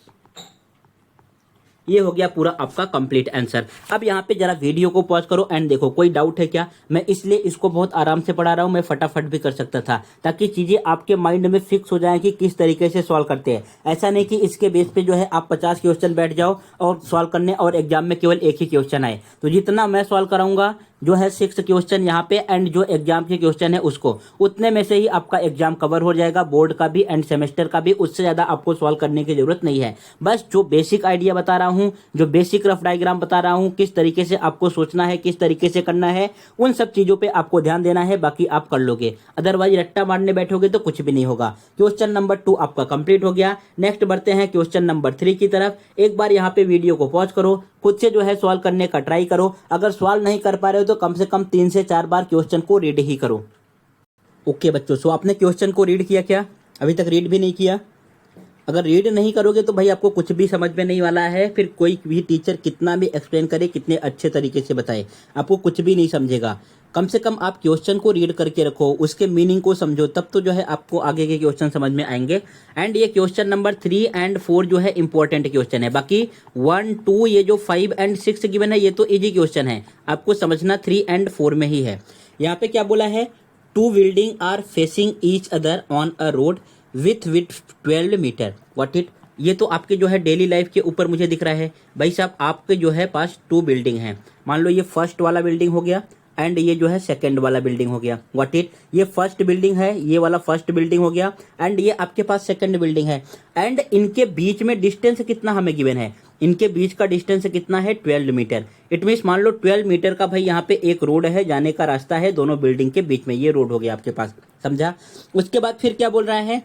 ये हो गया पूरा आपका कंप्लीट आंसर। अब यहाँ पे जरा वीडियो को पॉज करो एंड देखो कोई डाउट है क्या। मैं इसलिए इसको बहुत आराम से पढ़ा रहा हूँ, मैं फटाफट भी कर सकता था ताकि चीजें आपके माइंड में फिक्स हो जाएं कि किस तरीके से सॉल्व करते हैं। ऐसा नहीं कि इसके बेस पे जो है आप 50 क्वेश्चन बैठ जाओ और सॉल्व करने और एग्जाम में केवल एक ही क्वेश्चन आए। तो जितना मैं सॉल्व कराऊंगा जो है 6 क्वेश्चन यहाँ पे एंड जो एग्जाम के क्वेश्चन है उसको, उतने में से ही आपका एग्जाम कवर हो जाएगा, बोर्ड का भी एंड सेमेस्टर का भी। उससे ज्यादा आपको सॉल्व करने की जरूरत नहीं है। बस जो बेसिक आइडिया बता रहा हूँ, जो बेसिक रफ डायग्राम बता रहा हूँ, किस तरीके से आपको सोचना है, किस तरीके से करना है, उन सब चीजों पे आपको ध्यान देना है, बाकी आप कर लोगे। अदरवाइज रट्टा मारने बैठोगे तो कुछ भी नहीं होगा। क्वेश्चन नंबर 2 आपका कंप्लीट हो गया। नेक्स्ट बढ़ते हैं क्वेश्चन नंबर 3 की तरफ। एक बार यहाँ पे वीडियो को पॉज करो, खुद से जो है सॉल्व करने का ट्राई करो। अगर सॉल्व नहीं कर पा रहे हो तो कम से कम 3 से 4 बार क्वेश्चन को रीड ही करो। ओके बच्चों, सो आपने क्वेश्चन को रीड किया क्या, अभी तक रीड भी नहीं किया? अगर रीड नहीं करोगे तो भाई आपको कुछ भी समझ में नहीं वाला है। फिर कोई भी टीचर कितना भी एक्सप्लेन करे, कितने अच्छे तरीके से बताए, आपको कुछ भी नहीं समझेगा। कम से कम आप क्वेश्चन को रीड करके रखो, उसके मीनिंग को समझो, तब तो जो है आपको आगे के क्वेश्चन समझ में आएंगे। एंड ये क्वेश्चन नंबर 3 एंड 4 जो है इंपॉर्टेंट क्वेश्चन है। बाकी 1 2 ये जो 5 एंड 6 गिवन है ये तो इजी क्वेश्चन है, आपको समझना 3 एंड 4 में ही है। यहाँ पे क्या बोला है, 2 building are facing each other on a road with 12 metre. What it, ये तो आपके जो है डेली लाइफ के ऊपर मुझे दिख रहा है। भाई साहब आपके जो है पास 2 बिल्डिंग है, मान लो ये फर्स्ट वाला बिल्डिंग हो गया एंड ये जो है सेकंड वाला बिल्डिंग हो गया। व्हाट इट, ये फर्स्ट बिल्डिंग है, ये वाला फर्स्ट बिल्डिंग हो गया एंड ये आपके पास सेकंड बिल्डिंग है। एंड इनके बीच में डिस्टेंस कितना हमें गिवन है, इनके बीच का डिस्टेंस कितना है, 12 मीटर। इट मीन्स मान लो 12 मीटर का भाई यहाँ पे एक रोड है, जाने का रास्ता है दोनों बिल्डिंग के बीच में, ये रोड हो गया आपके पास, समझा। उसके बाद फिर क्या बोल रहा है,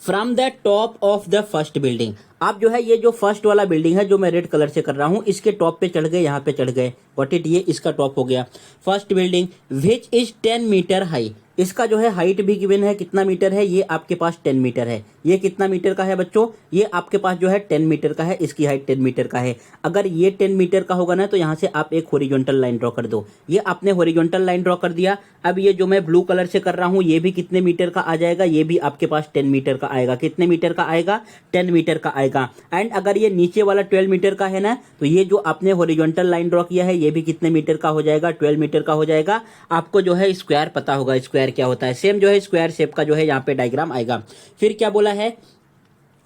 from the top of the first building. आप जो है ये जो फर्स्ट वाला बिल्डिंग है जो मैं रेड कलर से कर रहा हूं, इसके टॉप पे चढ़ गए, यहाँ पे चढ़ गए। व्हाट इट, ये इसका टॉप हो गया first building which is 10 metre high. इसका जो है हाइट भी गिवन है, कितना मीटर है, ये आपके पास 10 मीटर है। ये कितना मीटर का है बच्चों, ये आपके पास जो है 10 मीटर का है, इसकी हाइट 10 मीटर का है। अगर ये 10 मीटर का होगा ना तो यहाँ से आप एक हॉरिजॉन्टल लाइन ड्रॉ कर दो। ये आपने हॉरिजॉन्टल लाइन ड्रॉ कर दिया। अब ये जो मैं ब्लू कलर से कर रहा हूँ ये भी कितने मीटर का आ जाएगा, ये भी आपके पास 10 मीटर का आएगा। कितने मीटर का आएगा, 10 मीटर का आएगा। एंड अगर ये नीचे वाला 12 मीटर का है ना, तो ये जो आपने हॉरिजॉन्टल लाइन ड्रॉ किया है ये भी कितने मीटर का हो जाएगा, 12 मीटर का हो जाएगा। आपको जो है स्क्वायर पता होगा, स्क्वायर क्या होता है, सेम जो है स्क्वायर शेप का जो है यहाँ पे डायग्राम आएगा। फिर क्या बोला है,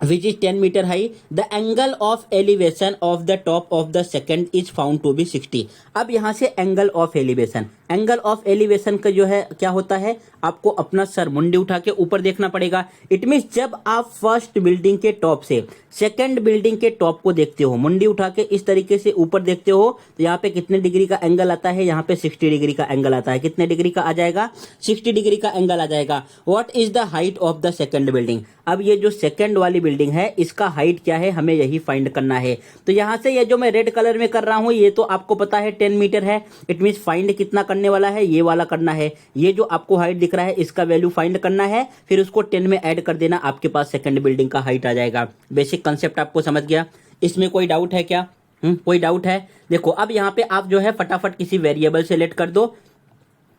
which is 10 meter high, the angle of elevation of the top of the second is found to be 60। अब यहाँ से angle of elevation, angle of elevation का जो है क्या होता है, आपको अपना सर मुंडी उठा के ऊपर देखना पड़ेगा। इट मीन्स जब आप फर्स्ट बिल्डिंग के टॉप से सेकंड बिल्डिंग के टॉप को देखते हो, मुंडी उठा के इस तरीके से ऊपर देखते हो, तो यहाँ पे कितने डिग्री का एंगल आता है, यहाँ पे 60 डिग्री का एंगल आता है। कितने डिग्री का आ जाएगा, 60 डिग्री का एंगल आ जाएगा। What is the height of the second building. अब ये जो सेकंड वाली बिल्डिंग है इसका हाइट क्या है, हमें यही फाइंड करना है। तो यहाँ से ये जो मैं रेड कलर में कर रहा हूँ ये तो आपको पता है 10 मीटर है। इट मीन्स फाइंड कितना करने वाला है, ये वाला करना है। ये जो आपको हाइट दिख रहा है इसका वैल्यू फाइंड करना है, फिर उसको 10 में ऐड कर देना, आपके पास सेकंड बिल्डिंग का हाइट आ जाएगा। बेसिक कंसेप्ट आपको समझ गया, इसमें कोई डाउट है क्या? कोई डाउट है? देखो अब यहाँ पे आप जो है फटाफट किसी वेरिएबल से लेट कर दो,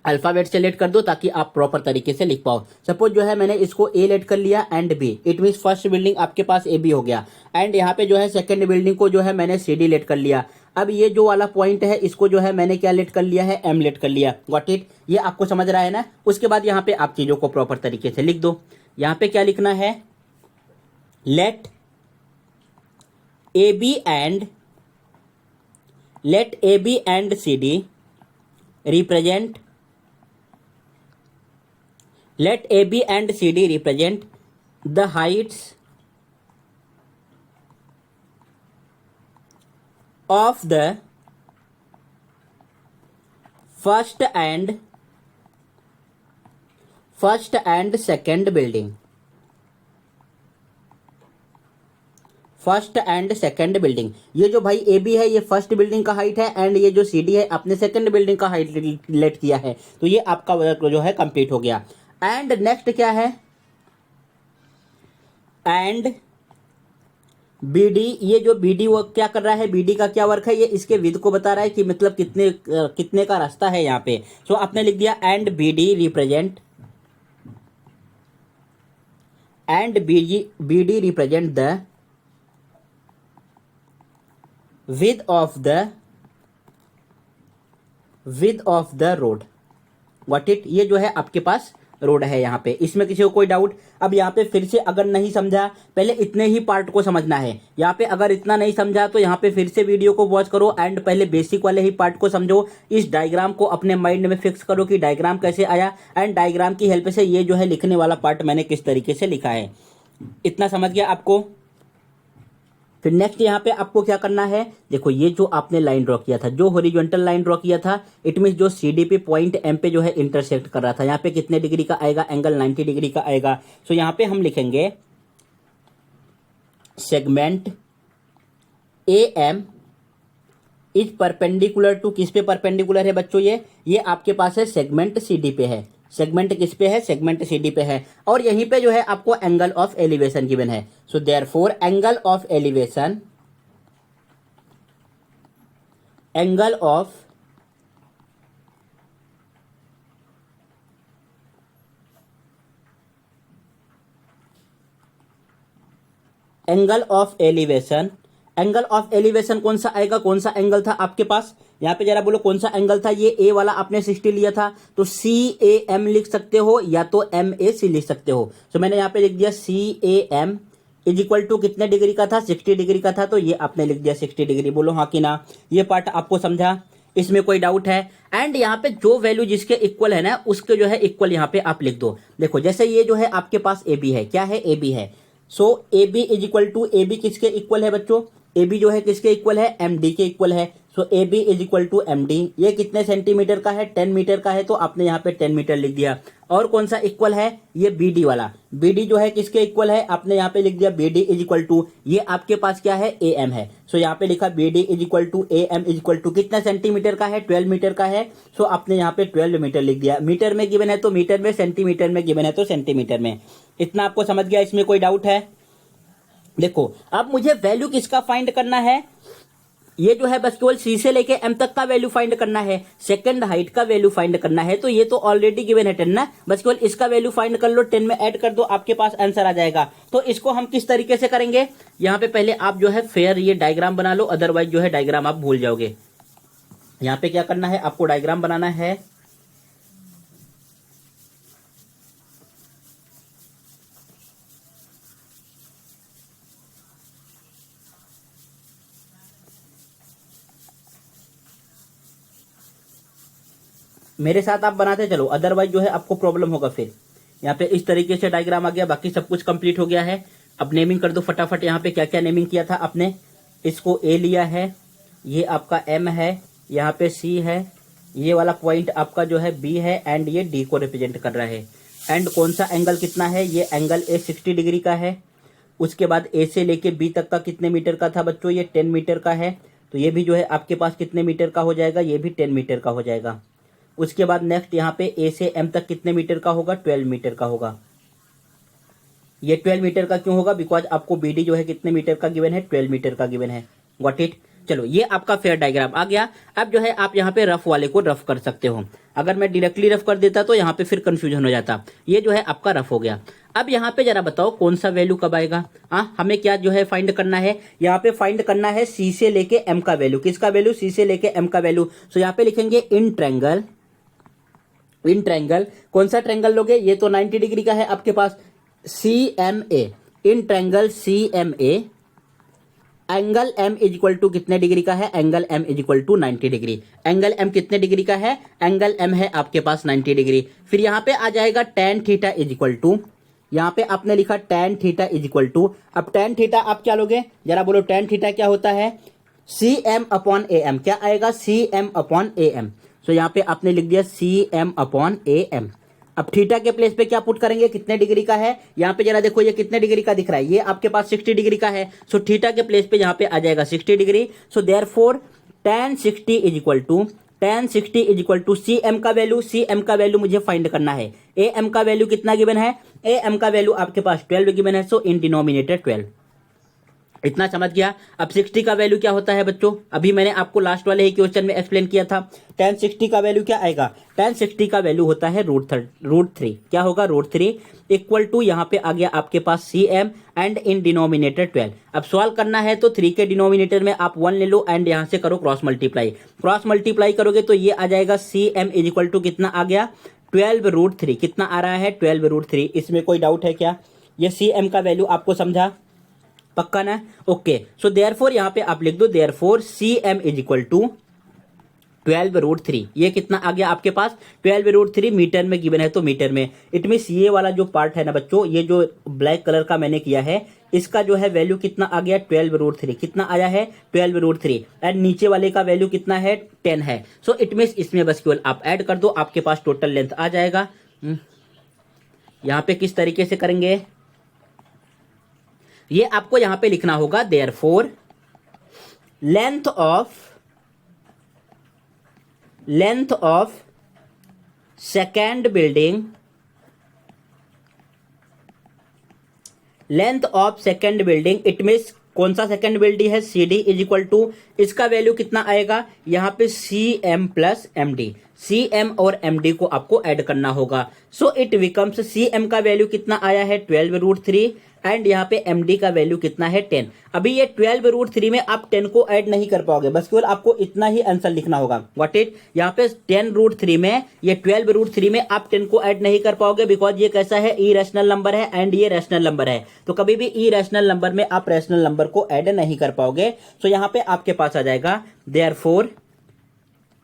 अल्फाबेट से लेट कर दो ताकि आप प्रॉपर तरीके से लिख पाओ। सपोज जो है मैंने इसको ए लेट कर लिया and B, it means first building आपके पास ए बी हो गया। एंड यहाँ पे जो है सेकंड बिल्डिंग को जो है मैंने सी डी लेट कर लिया। अब ये जो वाला पॉइंट है इसको जो है मैंने क्या लेट कर लिया है, एम लेट कर लिया। Got it? ये आपको समझ रहा है ना? उसके बाद यहाँ पे आप चीजों को प्रॉपर तरीके से लिख दो। यहाँ पे क्या लिखना है, let A B and C D represent, let AB and CD represent the heights of the first and second building. First and second building, ये जो भाई ए बी है ये फर्स्ट बिल्डिंग का हाइट है एंड ये जो सी डी है आपने सेकंड बिल्डिंग का हाइट लेट किया है। तो ये आपका वर्क जो है कंप्लीट हो गया। एंड नेक्स्ट क्या है, एंड बी डी, ये जो बी डी वर्क क्या कर रहा है, बी डी का क्या वर्क है, ये इसके विद को बता रहा है कि मतलब कितने का रास्ता है यहाँ पे। सो आपने लिख दिया and B D represent, and B D represent the width of the road. Got it? ये जो है आपके पास रोड है यहाँ पे, इसमें किसी को कोई डाउट? अब यहाँ पे फिर से अगर नहीं समझा, पहले इतने ही पार्ट को समझना है। यहाँ पे अगर इतना नहीं समझा तो यहाँ पे फिर से वीडियो को वॉच करो एंड पहले बेसिक वाले ही पार्ट को समझो। इस डायग्राम को अपने माइंड में फिक्स करो कि डायग्राम कैसे आया एंड डायग्राम की हेल्प से ये जो है लिखने वाला पार्ट मैंने किस तरीके से लिखा है। इतना समझ गया आपको? फिर नेक्स्ट यहाँ पे आपको क्या करना है, देखो ये जो आपने लाइन ड्रॉ किया था, जो हॉरिजॉन्टल लाइन ड्रॉ किया था, इट मीन जो सीडी पे पॉइंट एम पे जो है इंटरसेक्ट कर रहा था, यहाँ पे कितने डिग्री का आएगा, एंगल 90 डिग्री का आएगा। सो यहाँ पे हम लिखेंगे segment A M is perpendicular to, किस पे परपेंडिकुलर है बच्चों, ये आपके पास है सेगमेंट सीडी पे है। सेगमेंट किस पे है, सेगमेंट सीडी पे है। और यहीं पे जो है आपको एंगल ऑफ एलिवेशन गिवन है। So therefore angle of elevation, angle of elevation, angle of elevation कौन सा आएगा, कौन सा एंगल था आपके पास, यहाँ पे जरा बोलो कौन सा एंगल था। ये ए वाला आपने 60 लिया था, तो सी ए एम लिख सकते हो या तो एम ए सी लिख सकते हो। तो मैंने यहाँ पे लिख दिया C A M is equal to कितने डिग्री का था, 60 डिग्री का था, तो ये आपने लिख दिया 60 डिग्री। बोलो हाँ कि ना? ये पार्ट आपको समझा? इसमें कोई डाउट है? एंड यहाँ पे जो वैल्यू जिसके इक्वल है ना उसके जो है इक्वल यहाँ पे आप लिख दो। देखो जैसे ये जो है आपके पास ए बी है, क्या है, ए बी है। So A B is equal to, A B किसके इक्वल है बच्चों, ए बी जो है किसके इक्वल है, एम डी के इक्वल है। So A B is equal to M D, ये कितने सेंटीमीटर का है, 10 मीटर का है, तो आपने यहाँ पे 10 मीटर लिख दिया। और कौन सा इक्वल है, ये बी डी वाला, बी डी जो है किसके इक्वल है, आपने यहाँ पे लिख दिया B D is equal to, ये आपके पास क्या है, ए एम है। सो यहाँ पे लिखा B D is equal to A M is equal to कितना सेंटीमीटर का है, 12 मीटर का है। सो आपने यहाँ पे 12 मीटर लिख दिया। मीटर में गिवन है तो मीटर में, सेंटीमीटर में गिवन है तो सेंटीमीटर में। इतना आपको समझ गया? इसमें कोई डाउट है? देखो अब मुझे वैल्यू किसका फाइंड करना है, ये जो है बस केवल सी से लेके एम तक का वैल्यू फाइंड करना है, सेकंड हाइट का वैल्यू फाइंड करना है। तो ये तो ऑलरेडी गिवन है 10 ना, बस केवल इसका वैल्यू फाइंड कर लो, 10 में ऐड कर दो, आपके पास आंसर आ जाएगा। तो इसको हम किस तरीके से करेंगे, यहाँ पे पहले आप जो है फेयर ये डायग्राम बना लो, अदरवाइज जो है डायग्राम आप भूल जाओगे। यहाँ पे क्या करना है, आपको डायग्राम बनाना है। मेरे साथ आप बनाते चलो, अदरवाइज जो है आपको प्रॉब्लम होगा। फिर यहाँ पे इस तरीके से डायग्राम आ गया, बाकी सब कुछ कंप्लीट हो गया है। अब नेमिंग कर दो फटाफट। यहाँ पे क्या क्या नेमिंग किया था आपने, इसको ए लिया है, ये आपका एम है, यहाँ पे सी है, ये वाला पॉइंट आपका जो है बी है, एंड ये डी को रिप्रेजेंट कर रहा है। एंड कौन सा एंगल कितना है, ये एंगल ए 60 डिग्री का है। उसके बाद ए से लेके बी तक का कितने मीटर का था बच्चों, ये 10 मीटर का है। तो ये भी जो है आपके पास कितने मीटर का हो जाएगा, ये भी 10 मीटर का हो जाएगा। उसके बाद नेक्स्ट यहाँ पे ए से एम तक कितने मीटर का होगा, 12 मीटर का होगा। ये 12 मीटर का क्यों होगा, बिकॉज आपको बीडी जो है कितने मीटर का गिवन है, 12 मीटर का गिवन है। Got it. चलो ये आपका फेयर डायग्राम आ गया। अब जो है आप यहाँ पे रफ वाले को रफ कर सकते हो। अगर मैं डायरेक्टली रफ कर देता तो यहाँ पे फिर कंफ्यूजन हो जाता। ये जो है आपका रफ हो गया। अब यहाँ पे जरा बताओ कौन सा वैल्यू कब आएगा। हमें क्या जो है फाइंड करना है, यहाँ पे फाइंड करना है सी से लेके एम का वैल्यू। किसका वैल्यू, सी से लेके एम का वैल्यू। सो यहाँ पे लिखेंगे इन ट्रायंगल, इन ट्रायंगल कौन सा ट्रायंगल लोगे, ये तो 90 डिग्री का है आपके पास, CMA, in triangle CMA, angle M is equal to कितने डिग्री का है, angle M is equal to 90 degree. Angle M कितने डिग्री का है, एंगल M है आपके पास 90 डिग्री। फिर यहाँ पे आ जाएगा tan theta is equal to, यहाँ पे आपने लिखा tan theta is equal to. अब tan थीटा आप क्या लोगे, जरा बोलो tan थीटा क्या होता है, CM अपॉन AM। क्या आएगा, CM अपॉन AM। सो यहाँ पे आपने लिख दिया CM अपॉन AM। अब थीटा के प्लेस पे क्या पुट करेंगे, कितने डिग्री का है, यहाँ पे जरा देखो ये कितने डिग्री का दिख रहा है, ये आपके पास 60 डिग्री का है। सो थीटा के प्लेस पे यहाँ पे आ जाएगा 60 degree. So therefore tan 60 is equal to, tan 60 is equal to CM का वैल्यू, CM का वैल्यू मुझे फाइंड करना है। AM का वैल्यू कितना गिवन है, AM का वैल्यू आपके पास 12 गिवन है। सो इन डिनोमिनेटर 12। इतना समझ गया। अब 60 का वैल्यू क्या होता है बच्चों, अभी मैंने आपको लास्ट वाले ही क्वेश्चन में एक्सप्लेन किया था। tan 60 का वैल्यू क्या आएगा, tan 60 का वैल्यू होता है √3। क्या होगा, √3 इक्वल टू यहाँ पे आ गया आपके पास CM एंड इन डिनोमिनेटर 12। अब सॉल्व करना है तो 3 के डिनोमिनेटर में आप 1 ले लो एंड यहाँ से करो क्रॉस मल्टीप्लाई। क्रॉस मल्टीप्लाई करोगे तो ये आ जाएगा CM इज इक्वल टू कितना आ गया, 12√3। कितना आ रहा है, 12√3। इसमें कोई डाउट है क्या, ये CM का वैल्यू आपको समझा, पक्का ना, ओके। सो देयरफॉर यहाँ पे आप लिख दो therefore CM is equal to 12√3। ये कितना आ गया आपके पास, 12√3 मीटर में गिवन है तो मीटर में। इट मीन्स ये वाला जो पार्ट है ना बच्चों, ये जो ब्लैक कलर का मैंने किया है, इसका जो है वैल्यू कितना आ गया, 12√3। कितना आया है, 12√3। एंड नीचे वाले का वैल्यू कितना है, 10 है। सो इट मीन्स इसमें बस केवल आप ऐड कर दो, आपके पास टोटल लेंथ आ जाएगा। यहाँ पे किस तरीके से करेंगे, ये आपको यहां पे लिखना होगा therefore length of second building, length of second building. It means कौन सा सेकेंड बिल्डिंग है, CD इज इक्वल टू, इसका वैल्यू कितना आएगा, यहां पे CM प्लस MD। CM और MD को आपको ऐड करना होगा। सो इट बिकम्स CM का वैल्यू कितना आया है, 12√3 एंड यहाँ पे MD का वैल्यू कितना है, 10। अभी ये 12√3 में आप 10 को ऐड नहीं कर पाओगे, बस केवल आपको इतना ही आंसर लिखना होगा। व्हाट इट, यहाँ पे 10√3 में, ये 12√3 में आप 10 को ऐड नहीं कर पाओगे, बिकॉज ये कैसा है, इरेशनल नंबर है एंड ये रैशनल नंबर है। तो कभी भी इरेशनल नंबर में आप रैशनल नंबर को ऐड नहीं कर पाओगे। सो यहाँ पे आपके पास आ जाएगा therefore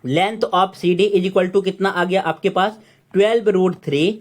length of CD is equal to कितना आ गया आपके पास, 12√3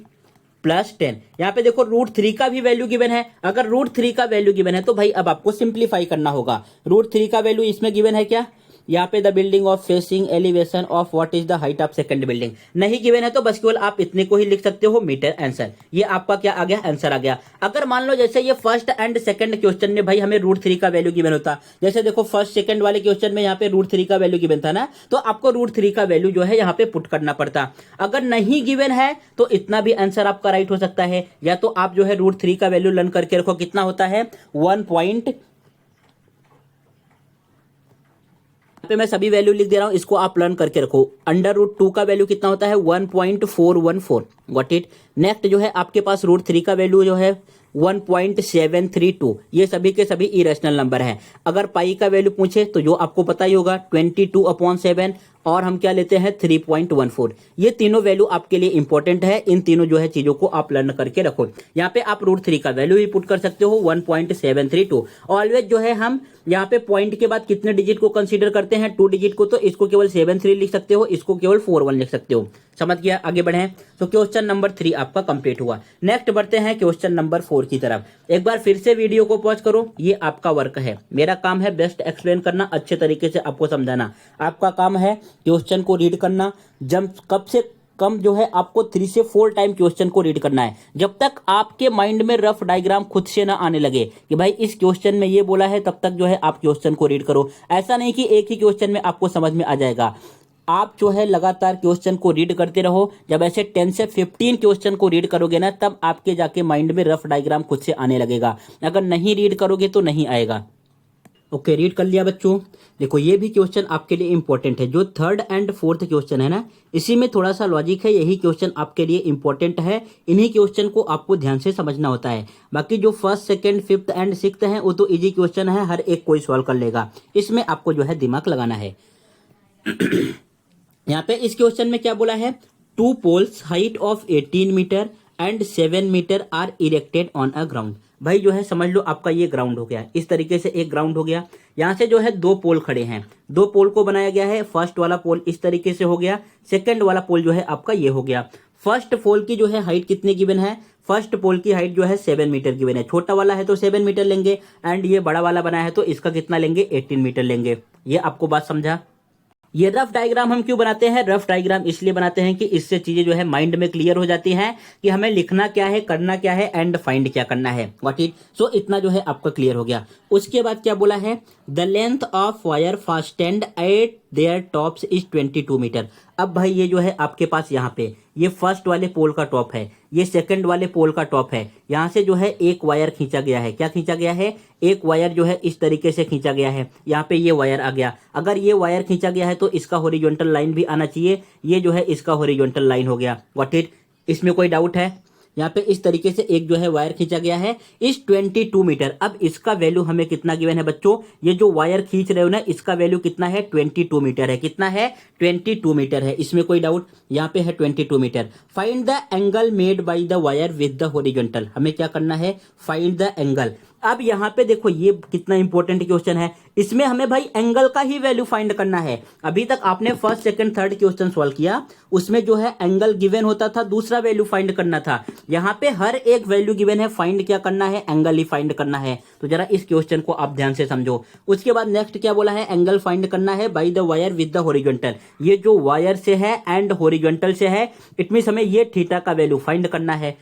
प्लस 10। यहाँ पे देखो √3 का भी वैल्यू गिवन है। अगर √3 का वैल्यू गिवन है तो भाई अब आपको सिंप्लीफाई करना होगा। √3 का वैल्यू इसमें गिवन है क्या, यहाँ पे the building of facing elevation of what is the height of second building नहीं गिवन है, तो बस केवल आप इतने को ही लिख सकते हो, मीटर आंसर। ये आपका क्या आ गया, आंसर आ गया। अगर मान लो जैसे ये फर्स्ट एंड सेकंड क्वेश्चन में भाई हमें √3 का वैल्यू गिवन होता, जैसे देखो फर्स्ट सेकंड वाले क्वेश्चन में यहाँ पे √3 का वैल्यू गिवन था ना, तो आपको √3 का वैल्यू जो है यहाँ पे पुट करना पड़ता। अगर नहीं गिवन है तो इतना भी आंसर आपका राइट हो सकता है, या तो आप जो है √3 का वैल्यू लर्न करके रखो, कितना होता है 1. पे मैं सभी वैल्यू लिख दे रहा हूं, इसको आप लर्न करके रखो। √2 का वैल्यू कितना होता है 1.414। Got it. नेक्स्ट जो है आपके पास √3 का वैल्यू जो है 1.732। ये सभी के सभी इरेशनल नंबर है। अगर पाई का वैल्यू पूछे तो जो आपको पता ही होगा 22/7, और हम क्या लेते हैं 3.14। ये तीनों वैल्यू आपके लिए इंपॉर्टेंट है। इन तीनों जो है चीजों को आप लर्न करके रखो। यहाँ पे आप √3 का वैल्यू भी पुट कर सकते हो 1.732। ऑलवेज जो है हम यहाँ पे पॉइंट के बाद कितने डिजिट को कंसीडर करते हैं, 2 डिजिट को, तो इसको केवल 73 लिख सकते हो, इसको केवल 41 लिख सकते हो। समझ गया, आगे बढ़े। तो क्वेश्चन नंबर 3 आपका कंप्लीट हुआ। नेक्स्ट बढ़ते हैं क्वेश्चन नंबर 4 की तरफ। एक बार फिर से वीडियो को पॉज करो, ये आपका वर्क है। मेरा काम है बेस्ट एक्सप्लेन करना, अच्छे तरीके से आपको समझाना। आपका काम है क्वेश्चन को रीड करना, जब कब से कम जो है आपको 3 से 4 टाइम क्वेश्चन को रीड करना है, जब तक आपके माइंड में रफ डायग्राम खुद से ना आने लगे कि भाई इस क्वेश्चन में ये बोला है, तब तक जो है आप क्वेश्चन को रीड करो। ऐसा नहीं कि एक ही क्वेश्चन में आपको समझ में आ जाएगा। आप जो है लगातार क्वेश्चन को रीड करते रहो। जब ऐसे 10 से 15 क्वेश्चन को रीड करोगे ना, तब आपके जाके माइंड में रफ डायग्राम खुद से आने लगेगा। अगर नहीं रीड करोगे तो नहीं आएगा। ओके, रीड कर लिया बच्चों। देखो ये भी क्वेश्चन आपके लिए इंपॉर्टेंट है। जो थर्ड एंड फोर्थ क्वेश्चन है ना, इसी में थोड़ा सा लॉजिक है, यही क्वेश्चन आपके लिए इंपॉर्टेंट है। इन्हीं क्वेश्चन को आपको ध्यान से समझना होता है। बाकी जो first, second, fifth and sixth है वो तो इजी क्वेश्चन है, हर एक कोई सॉल्व कर लेगा। इसमें आपको जो है दिमाग लगाना है। यहाँ पे इस क्वेश्चन में क्या बोला है, 2 poles height of 18 metre and 7 metre are erected on a ground. भाई जो है समझ लो आपका ये ग्राउंड हो गया, इस तरीके से एक ग्राउंड हो गया। यहाँ से जो है 2 पोल खड़े हैं, 2 पोल को बनाया गया है। फर्स्ट वाला पोल इस तरीके से हो गया, सेकंड वाला पोल जो है आपका ये हो गया। फर्स्ट पोल की जो है हाइट कितनी गिवन है, फर्स्ट पोल की हाइट जो है 7 मीटर गिवन है। छोटा वाला है तो 7 मीटर लेंगे, एंड ये बड़ा वाला बना है तो इसका कितना लेंगे, 18 मीटर लेंगे। ये आपको बात समझा। ये रफ डायग्राम हम क्यों बनाते हैं, रफ डायग्राम इसलिए बनाते हैं कि इससे चीजें जो है माइंड में क्लियर हो जाती हैं कि हमें लिखना क्या है, करना क्या है, एंड फाइंड क्या करना है। व्हाट इट, सो इतना जो है आपका क्लियर हो गया। उसके बाद क्या बोला है, the length of wire fastened at their tops is 22 metre. अब भाई ये जो है आपके पास यहाँ पे ये फर्स्ट वाले पोल का टॉप है, ये सेकंड वाले पोल का टॉप है। यहाँ से जो है एक वायर खींचा गया है। क्या खींचा गया है, एक वायर जो है इस तरीके से खींचा गया है। यहाँ पे ये वायर आ गया। अगर ये वायर खींचा गया है तो इसका हॉरिजॉन्टल लाइन भी आना चाहिए। ये जो है इसका हॉरिजॉन्टल लाइन हो गया। व्हाट इट, इसमें कोई डाउट है। यहाँ पे इस तरीके से एक जो है वायर खींचा गया है इस 22 मीटर। अब इसका वैल्यू हमें कितना गिवन है बच्चों, ये जो वायर खींच रहे हो ना, इसका वैल्यू कितना है, 22 मीटर है। कितना है, 22 मीटर है, इसमें कोई डाउट। यहाँ पे है 22 metre. Find the angle made by the wire with the horizontal. हमें क्या करना है, फाइंड द एंगल। अब यहाँ पे देखो ये कितना इंपॉर्टेंट क्वेश्चन है, इसमें हमें भाई एंगल का ही वैल्यू फाइंड करना है। अभी तक आपने first, second, third question solve किया, उसमें जो है एंगल गिवन होता था, दूसरा वैल्यू फाइंड करना था। यहाँ पे हर एक वैल्यू गिवन है, फाइंड क्या करना है, एंगल ही फाइंड करना है। तो जरा इस क्वेश्चन को आप ध्यान से समझो। उसके बाद नेक्स्ट क्या बोला है, एंगल फाइंड करना है bye the wire with the horizontal. ये जो वायर से है एंड हॉरिजॉन्टल से है, इट मींस हमें ये थीटा का वैल्यू फाइंड करना है।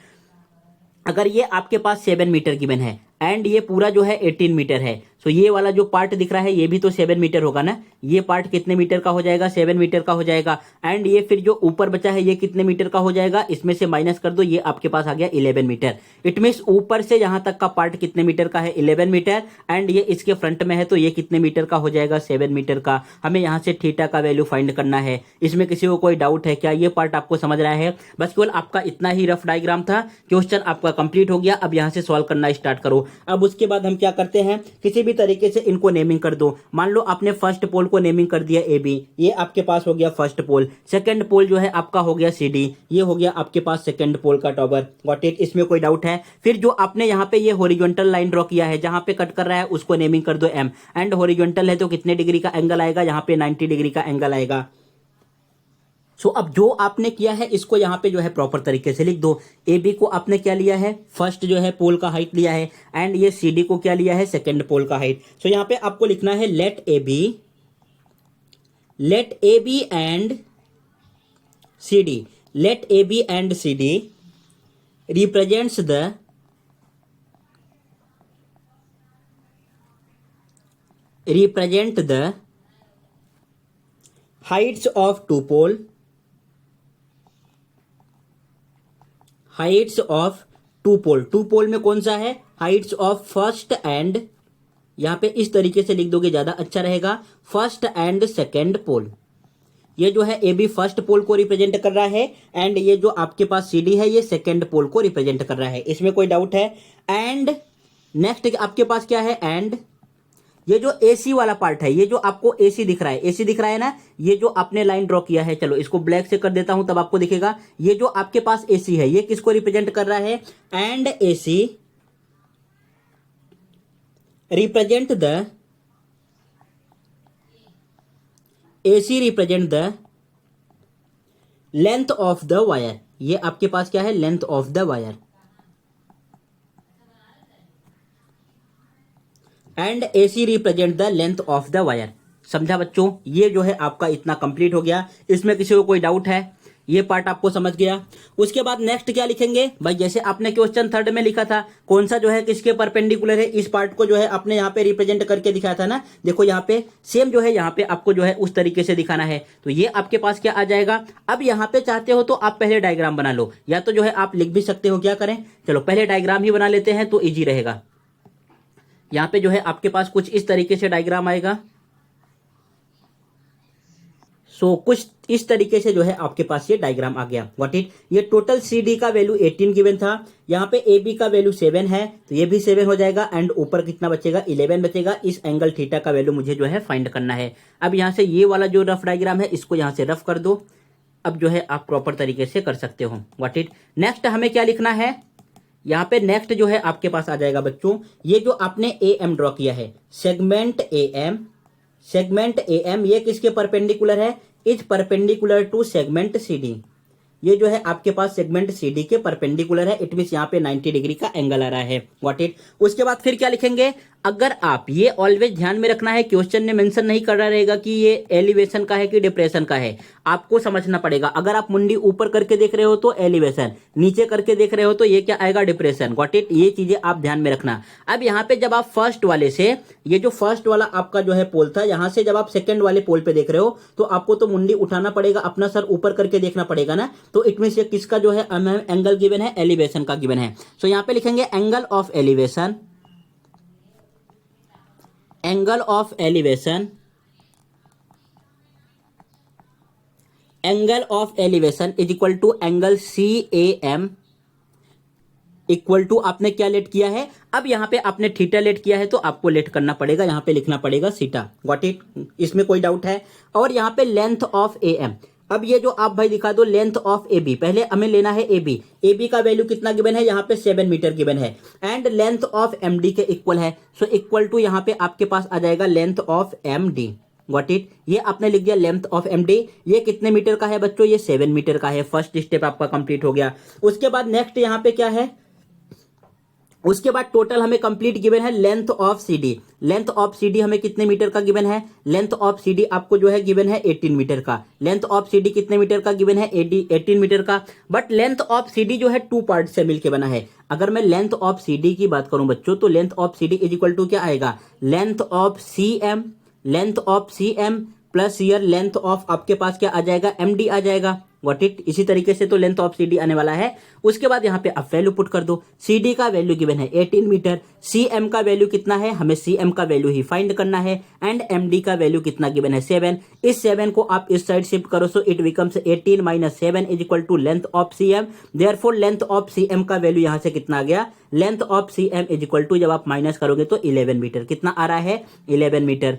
अगर ये आपके पास 7 मीटर गिवन है एंड ये पूरा जो है 18 मीटर है, तो ये वाला जो पार्ट दिख रहा है ये भी तो 7 मीटर होगा ना। ये पार्ट कितने मीटर का हो जाएगा, 7 मीटर का हो जाएगा। एंड ये फिर जो ऊपर बचा है ये कितने मीटर का हो जाएगा, इसमें से माइनस कर दो, ये आपके पास आ गया 11 मीटर। इट मीन्स ऊपर से यहां तक का पार्ट कितने मीटर का है, 11 मीटर। एंड ये इसके फ्रंट में है तो ये कितने मीटर का हो जाएगा, 7 मीटर का। हमें यहाँ से थीटा का वैल्यू फाइंड करना है। इसमें किसी को कोई डाउट है क्या, ये पार्ट आपको समझ रहा है। बस केवल आपका इतना ही रफ डायग्राम था, क्वेश्चन आपका कंप्लीट हो गया। अब यहाँ से सॉल्व करना स्टार्ट करो। अब उसके बाद हम क्या करते हैं, किसी भी तरीके से इनको नेमिंग कर दो। मान लो आपने फर्स्ट पोल को नेमिंग कर दिया ए बी, ये आपके पास हो गया फर्स्ट पोल। सेकंड पोल जो है आपका हो गया सी डी, ये हो गया आपके पास सेकंड पोल का टॉवर। गॉट इट, इसमें कोई डाउट है। फिर जो आपने यहाँ पे ये हॉरिजॉन्टल लाइन ड्रॉ किया है, जहां पे कट कर रहा है उसको नेमिंग कर दो एम। एंड हॉरिजॉन्टल है तो कितने डिग्री का एंगल आएगा, यहाँ पे 90 डिग्री का एंगल आएगा। सो अब जो आपने किया है इसको यहाँ पे जो है प्रॉपर तरीके से लिख दो। ए बी को आपने क्या लिया है, फर्स्ट जो है पोल का हाइट लिया है। एंड ये सी डी को क्या लिया है, सेकंड पोल का हाइट। सो यहाँ पे आपको लिखना है let A B and C D, let A B and C D represents the heights of two pole, heights of two pole. Two pole में कौन सा है, हाइट्स ऑफ फर्स्ट एंड, यहां पे इस तरीके से लिख दोगे ज्यादा अच्छा रहेगा, फर्स्ट एंड सेकेंड पोल। ये जो है ए बी फर्स्ट पोल को रिप्रेजेंट कर रहा है, एंड ये जो आपके पास सी डी है ये सेकेंड पोल को रिप्रेजेंट कर रहा है। इसमें कोई डाउट है। एंड नेक्स्ट आपके पास क्या है, एंड ये जो एसी वाला पार्ट है, ये जो आपको एसी दिख रहा है, एसी दिख रहा है ना, ये जो आपने लाइन ड्रॉ किया है, चलो इसको ब्लैक से कर देता हूं तब आपको दिखेगा। ये जो आपके पास एसी है ये किसको रिप्रेजेंट कर रहा है, and AC represent the length of the wire. ये आपके पास क्या है, length of the wire. And AC represent the length of the wire. समझा बच्चों, ये जो है आपका इतना कंप्लीट हो गया। इसमें किसी को कोई डाउट है, ये पार्ट आपको समझ गया। उसके बाद नेक्स्ट क्या लिखेंगे भाई, जैसे आपने क्वेश्चन थर्ड में लिखा था कौन सा जो है किसके परपेंडिकुलर है, इस पार्ट को जो है आपने यहाँ पे रिप्रेजेंट करके दिखाया था ना, देखो यहाँ पे सेम जो है यहाँ पे आपको जो है उस तरीके से दिखाना है। तो ये आपके पास क्या आ जाएगा। अब यहाँ पे चाहते हो तो आप पहले डायग्राम बना लो, या तो जो है आप लिख भी सकते हो। क्या करें, चलो पहले डायग्राम ही बना लेते हैं तो ईजी रहेगा। यहाँ पे जो है आपके पास कुछ इस तरीके से डायग्राम आएगा। सो कुछ इस तरीके से जो है आपके पास ये डायग्राम आ गया। व्हाट इट, ये टोटल सी डी का वैल्यू 18 गिवन था, यहाँ पे ए बी का वैल्यू 7 है तो ये भी 7 हो जाएगा, एंड ऊपर कितना बचेगा 11 बचेगा। इस एंगल थीटा का वैल्यू मुझे जो है फाइंड करना है। अब यहाँ से ये वाला जो रफ डायग्राम है इसको यहाँ से रफ कर दो। अब जो है आप प्रॉपर तरीके से कर सकते हो। व्हाट इट, नेक्स्ट हमें क्या लिखना है, यहाँ पे नेक्स्ट जो है आपके पास आ जाएगा बच्चों, ये जो आपने ए एम ड्रॉ किया है segment A M, segment A M ये किसके परपेंडिकुलर है, is perpendicular to segment C D. ये जो है आपके पास सेगमेंट सी डी के परपेंडिकुलर है, इट मींस यहाँ पे 90 डिग्री का एंगल आ रहा है। व्हाट इट, उसके बाद फिर क्या लिखेंगे, अगर आप ये ऑलवेज ध्यान में रखना है, क्वेश्चन ने मेंशन नहीं कर रहा रहेगा कि ये एलिवेशन का है कि डिप्रेशन का है, आपको समझना पड़ेगा। अगर आप मुंडी ऊपर करके देख रहे हो तो एलिवेशन, नीचे करके देख रहे हो तो ये क्या आएगा डिप्रेशन। गॉट इट, ये चीजें आप ध्यान में रखना। अब यहाँ पे जब आप फर्स्ट वाले से, ये जो फर्स्ट वाला आपका जो है पोल था, यहाँ से जब आप सेकंड वाले पोल पे देख रहे हो तो आपको तो मुंडी उठाना पड़ेगा, अपना सर ऊपर करके देखना पड़ेगा ना। तो इट मींस ये किसका जो है एंगल गिवन है, एलिवेशन का गिवन है। सो यहाँ पे लिखेंगे angle of elevation, angle of elevation, angle of elevation is equal to angle C A M, equal to आपने क्या लेट किया है, अब यहां पे आपने थीटा लेट किया है तो आपको लेट करना पड़ेगा, यहां पे लिखना पड़ेगा सीटा। गॉट इट, इसमें कोई डाउट है। और यहां पे लेंथ ऑफ ए एम, अब ये जो आप भाई दिखा दो लेंथ ऑफ ए बी, पहले हमें लेना है ए बी, ए बी का वैल्यू कितना गिवन है, यहाँ पे 7 मीटर गिवन है, and length of M D के इक्वल है। सो इक्वल टू यहाँ पे आपके पास आ जाएगा length of M D. Got it, ये आपने लिख दिया लेंथ ऑफ एम डी। ये कितने मीटर का है बच्चों, ये 7 मीटर का है। फर्स्ट स्टेप आपका कंप्लीट हो गया। उसके बाद नेक्स्ट यहाँ पे क्या है, उसके बाद टोटल हमें कंप्लीट गिवन है length of CD. Length of CD हमें कितने मीटर का गिवन है, लेंथ ऑफ सीडी आपको जो है गिवन है 18 मीटर का। लेंथ ऑफ सीडी कितने मीटर का गिवन है, 18 मीटर का। बट लेंथ ऑफ सीडी जो है 2 पार्ट से मिलकर बना है। अगर मैं लेंथ ऑफ सीडी की बात करूं बच्चों तो length of CD is equal to क्या आएगा, length of C M, length of C M plus year length of आपके पास क्या आ जाएगा, एम डी आ जाएगा। व्हाट इट, इसी तरीके से तो लेंथ ऑफ सीडी आने वाला है। उसके बाद यहाँ पे आप वैल्यू पुट कर दो। सीडी का वैल्यू गिवन है 18 मीटर, सीएम का वैल्यू कितना है, हमें सीएम का वैल्यू ही फाइंड करना है, एंड एमडी का वैल्यू कितना गिवन है 7। इस 7 को आप इस साइड शिफ्ट करो, so it becomes 18 minus 7 is equal to length of CM. Therefore length of CM का वैल्यू यहाँ से कितना आ गया, length of CM is equal to, जब आप माइनस करोगे तो 11 मीटर, कितना आ रहा है 11 मीटर।